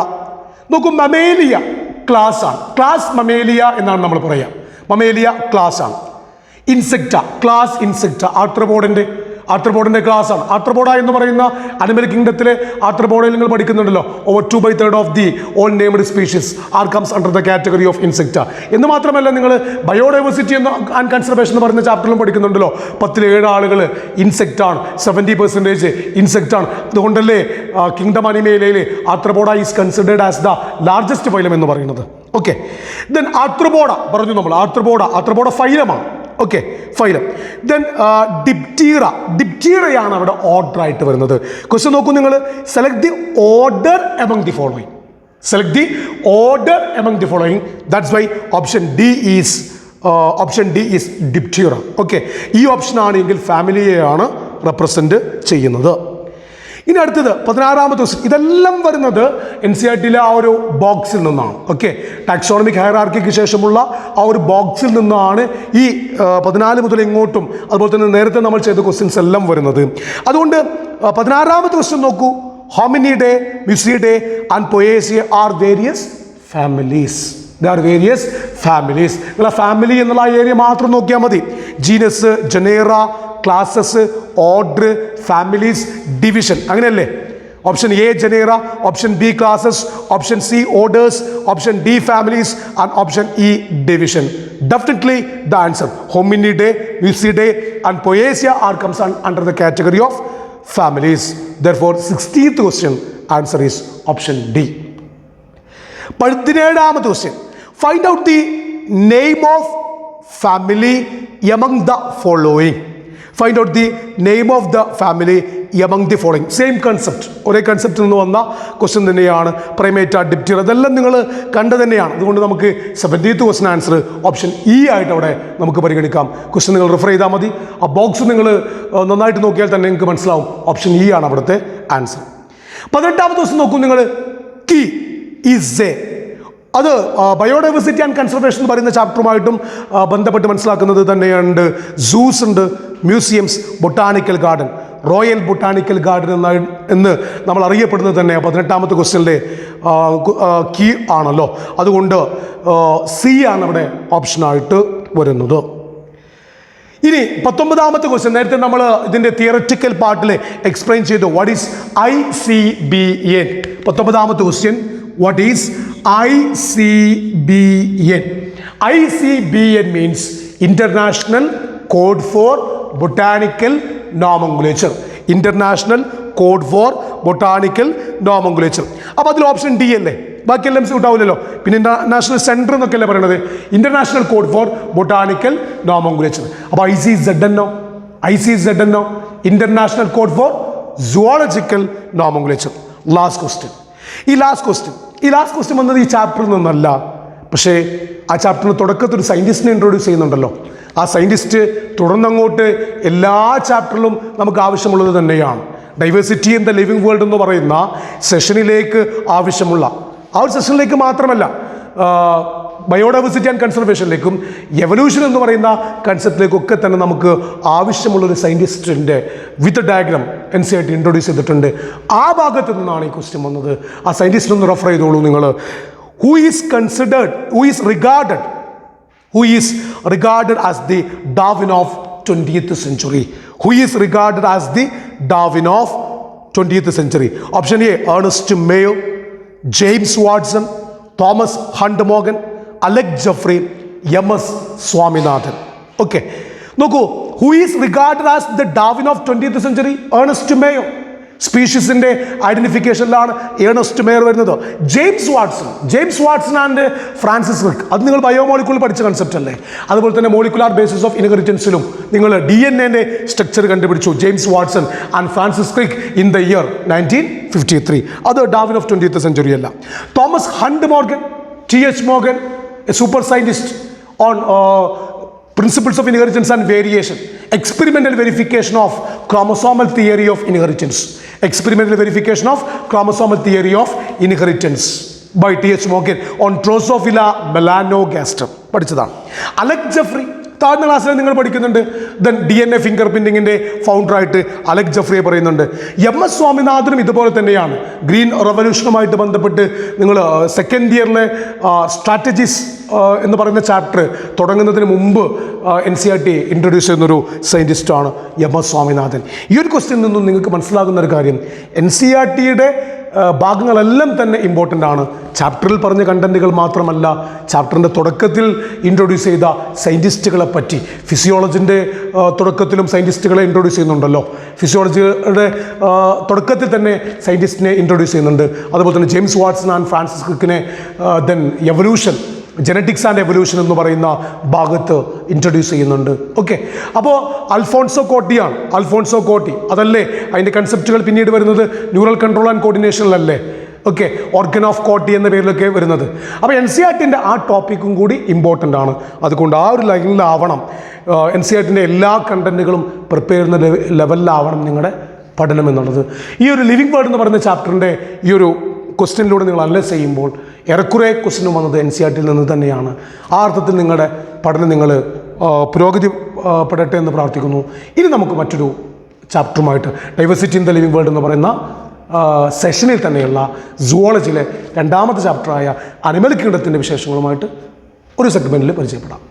നോക്കൂ, Mammalia class ആണ്, class Mammalia എന്നാണ് നമ്മൾ പറയുക. Mammalia class ആണ്. Insecta class Insecta, ആർത്രോപോഡിന്റെ class ആണ്. Arthropoda എന്ന് പറയുന്ന അനിമൽ കിങ്ഡത്തിലെ ആർത്രോപോഡയിൽ നിങ്ങൾ പഠിക്കുന്നുണ്ടല്ലോ, over 2/3 of the all named species are comes under the category of Insecta. എന്ന് മാത്രമല്ല, നിങ്ങൾ ബയോഡൈവേഴ്സിറ്റി ആൻഡ് കൺസർവേഷൻ എന്ന് പറയുന്ന ചാപ്റ്ററിലും പഠിക്കുന്നുണ്ടല്ലോ, 10-7 ആളുകൾ ഇൻസെക്റ്റാണ്, 70% ഇൻസെക്റ്റാണ്. അതുകൊണ്ടല്ലേ കിങ്ഡം അനിമേലയിൽ Arthropoda is considered as the largest phylum എന്ന് പറയുന്നത്. ഓക്കെ, ദെൻ ആർത്രോപോഡ പറഞ്ഞു നമ്മൾ, ആർത്രോപോഡ ഫൈലമാണ്. Okay, phylum. ദെൻ ഡിപ്റ്റീറയാണ് അവിടെ ഓർഡർ ആയിട്ട് വരുന്നത്. ക്വസ്റ്റ്യൻ നോക്കൂ നിങ്ങൾ, select the order among the following. That's why option D is Diptera. Okay, ഈ ഓപ്ഷൻ ആണെങ്കിൽ ഫാമിലിയെയാണ് റെപ്രസെന്റ് ചെയ്യുന്നത്. ഇനി അടുത്തത് 16ാമത്തെ ക്വസ്റ്റ്യൻ. ഇതെല്ലാം വരുന്നത് NCERT-യിലെ ആ ഒരു ബോക്സിൽ നിന്നാണ്. ഓക്കെ, ടാക്സോണമിക് ഹയറാർക്കിക്ക് ശേഷമുള്ള ആ ഒരു ബോക്സിൽ നിന്നാണ് ഈ 14 മുതൽ ഇങ്ങോട്ടും അതുപോലെ തന്നെ നേരത്തെ നമ്മൾ ചെയ്ത ക്വസ്റ്റ്യൻസ് എല്ലാം വരുന്നത്. അതുകൊണ്ട് 16ാമത്തെ ക്വസ്റ്റ്യൻ നോക്കൂ, Hominidae, Muscidae and Poaceae are various families. നിങ്ങൾ ഫാമിലി എന്നുള്ള ആ ഏരിയ മാത്രം നോക്കിയാൽ മതി. Genus, genera, classes, order, families, division, അങ്ങനെയല്ലേ? Option A genera, option B classes, option C orders, option D families and option E division. Definitely the answer, Hominidae, Mucidae and Poaceae are comes under the category of families. Therefore 16th question answer is option D. 17th question, find out the name of family among the following. Find out the name of the family among the following. Same concept, ഒരേ കൺസെപ്റ്റിൽ നിന്ന് വന്ന question തന്നെയാണ്. പ്രൈമേറ്റ, ഡിപ്റ്റീർ, അതെല്ലാം നിങ്ങൾ കണ്ടു തന്നെയാണ്. അതുകൊണ്ട് നമുക്ക് 70th question answer option E ആയിട്ട് അവിടെ നമുക്ക് പരിഗണിക്കാം. ക്വസ്റ്റ്യൻ നിങ്ങൾ റെഫർ ചെയ്താൽ മതി. ആ ബോക്സ് നിങ്ങൾ നന്നായിട്ട് നോക്കിയാൽ തന്നെ നിങ്ങൾക്ക് മനസ്സിലാവും ഓപ്ഷൻ ഇ ആണ് അവിടുത്തെ ആൻസർ. 18ാമത്തെ ക്വസ്റ്റ്യൻ നോക്കൂ നിങ്ങൾ. കീ ഈസ് എ, അത് ബയോഡൈവേഴ്സിറ്റി ആൻഡ് കൺസർവേഷൻ എന്ന് പറയുന്ന ചാപ്റ്ററുമായിട്ടും ബന്ധപ്പെട്ട് മനസ്സിലാക്കുന്നത് തന്നെയുണ്ട്. സൂസ് ഉണ്ട്, museums, botanical garden, royal botanical garden എന്ന് നമ്മൾ അറിയപ്പെടുന്നത് തന്നെ 18ാമത്തെ ക്വസ്റ്റ്യനിലെ കീ ആണല്ലോ. അതുകൊണ്ട് സി ആണ് അവിടെ ഓപ്ഷനായിട്ട് വരുന്നത്. ഇനി 19ാമത്തെ ക്വസ്റ്റ്യൻ, നേരത്തെ നമ്മൾ ഇതിൻ്റെ തിയററ്റിക്കൽ പാർട്ടിൽ എക്സ്പ്ലെയിൻ ചെയ്തു. What is ICBN? 19ാമത്തെ question, what is ICBN? ICBN means International Code for Botanical Nomenclature. International Code for Botanical Nomenclature. അപ്പോൾ അതിൽ ഓപ്ഷൻ ഡി അല്ലേ, ബാക്കിയെല്ലാം ഔട്ടാവില്ലല്ലോ. പിന്നെ ഇന്റർനാഷണൽ സെൻറ്റർ എന്നൊക്കെ അല്ലേ പറയുന്നത്. International code for botanical nomenclature. അപ്പോൾ ICZNO, international code for zoological nomenclature. Last question. ഈ ലാസ്റ്റ് ക്വസ്റ്റ്യൻ വന്നത് ഈ ചാപ്റ്ററിൽ നിന്നല്ല, പക്ഷേ ആ ചാപ്റ്ററിന് തുടക്കത്തിൽ ഒരു സയൻറ്റിസ്റ്റിനെ ഇൻട്രൊഡ്യൂസ് ചെയ്യുന്നുണ്ടല്ലോ. ആ സയൻറ്റിസ്റ്റ് തുടർന്നങ്ങോട്ട് എല്ലാ ചാപ്റ്ററിലും നമുക്ക് ആവശ്യമുള്ളത് തന്നെയാണ്. Diversity in the living world എന്ന് പറയുന്ന സെഷനിലേക്ക് ആവശ്യമുള്ള ആ ഒരു സെഷനിലേക്ക് മാത്രമല്ല, ബയോഡൈവേഴ്സിറ്റി ആൻഡ് കൺസർവേഷനിലേക്കും എവല്യൂഷൻ എന്ന് പറയുന്ന കൺസെപ്റ്റിലേക്കൊക്കെ തന്നെ നമുക്ക് ആവശ്യമുള്ളൊരു സയൻറ്റിസ്റ്റിൻ്റെ വിത്ത് ഡയഗ്രാം NCERT ഇൻട്രൊഡ്യൂസ് ചെയ്തിട്ടുണ്ട്. ആ ഭാഗത്തു നിന്നാണ് ഈ ക്വസ്റ്റ്യൻ വന്നത്. ആ സയൻറ്റിസ്റ്റ് ഒന്ന് റെഫർ ചെയ്തോളൂ നിങ്ങൾ. Who is regarded as the Darwin of 20th century? Who is regarded as the Darwin of 20th century? Option A, Ernest Mayo, James Watson, Thomas Hunt Morgan, Alec Jeffrey, M.S. Swaminathan. Okay. നോക്കൂ, who is regarded as the Darwin of 20th century? Ernest Mayo. സ്പീഷീസിൻ്റെ ഐഡന്റിഫിക്കേഷനിലാണ് Ernest Mayr വരുന്നത്. James Watson and Francis Crick, അത് നിങ്ങൾ ബയോമോളിക്കുലർ പഠിച്ച concept അല്ലേ. അതുപോലെ തന്നെ മോളിക്കുലാർ ബേസിസ് ഓഫ് ഇൻഹെറിറ്റൻസിലും നിങ്ങൾ DNA സ്ട്രക്ചർ കണ്ടുപിടിച്ചു. James Watson and Francis Crick in the year 1953. അത് ഡാർവിൻ ഓഫ് 20th century അല്ല. Thomas hunt Morgan, TH Morgan, A super scientist on principles of inheritance and variation, experimental verification of chromosomal theory of inheritance, by TH Morgan on Drosophila melanogaster പഠിച്ചതാണ്. അലക് Jeffrey താഴ്ന്ന ക്ലാസ്സിൽ നിങ്ങൾ പഠിക്കുന്നുണ്ട്. Then DNA finger പ്രിന്റിങ്ങിൻ്റെ ഫൗണ്ടറായിട്ട് അലക് ജെഫ്രിയെ പറയുന്നുണ്ട്. MS സ്വാമിനാഥനും ഇതുപോലെ തന്നെയാണ്. Green റവല്യൂഷനുമായിട്ട് ബന്ധപ്പെട്ട് നിങ്ങൾ സെക്കൻഡ് ഇയറിലെ സ്ട്രാറ്റജീസ് എന്ന് പറയുന്ന ചാപ്റ്റർ തുടങ്ങുന്നതിന് മുമ്പ് NCERT ഇൻട്രൊഡ്യൂസ് ചെയ്യുന്നൊരു സയൻറ്റിസ്റ്റാണ് MS സ്വാമിനാഥൻ. ഈ ഒരു ക്വസ്റ്റ്യനിൽ നിന്നും നിങ്ങൾക്ക് മനസ്സിലാകുന്ന ഒരു കാര്യം, NCERTയുടെ ഭാഗങ്ങളെല്ലാം തന്നെ ഇമ്പോർട്ടൻ്റ് ആണ്. ചാപ്റ്ററിൽ പറഞ്ഞ കണ്ടന്റുകൾ മാത്രമല്ല, ചാപ്റ്ററിൻ്റെ തുടക്കത്തിൽ ഇൻട്രൊഡ്യൂസ് ചെയ്ത സയൻറ്റിസ്റ്റുകളെ പറ്റി, ഫിസിയോളജിൻ്റെ തുടക്കത്തിലും സയൻറ്റിസ്റ്റുകളെ ഇൻട്രൊഡ്യൂസ് ചെയ്യുന്നുണ്ടല്ലോ. ഫിസിയോളജിയുടെ തുടക്കത്തിൽ തന്നെ സയൻറ്റിസ്റ്റിനെ ഇൻട്രൊഡ്യൂസ് ചെയ്യുന്നുണ്ട്. അതുപോലെ തന്നെ ജെയിംസ് വാട്സൺ ആൻഡ് ഫ്രാൻസിസ് ക്രിക്കിനെ then evolution, genetics and evolution എന്ന് പറയുന്ന ഭാഗത്ത് ഇൻട്രൊഡ്യൂസ് ചെയ്യുന്നുണ്ട്. ഓക്കെ, അപ്പോൾ അൽഫോൺസോ കോട്ടി അതല്ലേ അതിൻ്റെ കൺസെപ്റ്റുകൾ പിന്നീട് വരുന്നത് ന്യൂറൽ കൺട്രോൾ ആൻഡ് കോർഡിനേഷനിലല്ലേ. ഓക്കെ, ഓർഗൻ ഓഫ് കോട്ടി എന്ന പേരിലൊക്കെ വരുന്നത്. അപ്പോൾ NCERTൻ്റെ ആ ടോപ്പിക്കും കൂടി ഇമ്പോർട്ടൻ്റ് ആണ്. അതുകൊണ്ട് ആ ഒരു ലൈനിലാവണം NCERTൻ്റെ എല്ലാ കണ്ടന്റുകളും പ്രിപ്പയർ ചെയ്യുന്ന ലെവലിലാവണം നിങ്ങളുടെ പഠനം എന്നുള്ളത്. ഈ ഒരു ലിവിങ് വേൾഡ് എന്ന് പറയുന്ന ചാപ്റ്ററിൻ്റെ ഈ ഒരു ക്വസ്റ്റ്യനിലൂടെ നിങ്ങൾ അനലൈസ് ചെയ്യുമ്പോൾ ഏറെക്കുറെ ക്വസ്റ്റ്യൻ വന്നത് NCERTയിൽ നിന്ന് തന്നെയാണ്. ആ അർത്ഥത്തിൽ നിങ്ങളുടെ പഠനം നിങ്ങൾ പുരോഗതി പെടട്ടെ എന്ന് പ്രാർത്ഥിക്കുന്നു. ഇനി നമുക്ക് മറ്റൊരു ചാപ്റ്ററുമായിട്ട് diversity in the living world എന്ന് പറയുന്ന സെഷനിൽ തന്നെയുള്ള സുവോളജിയിലെ 2ാമത്തെ ചാപ്റ്ററായ അനിമൽ കിങ്ഡത്തിൻ്റെ വിശേഷങ്ങളുമായിട്ട് ഒരു സെഗ്മെൻറ്റിൽ പരിചയപ്പെടാം.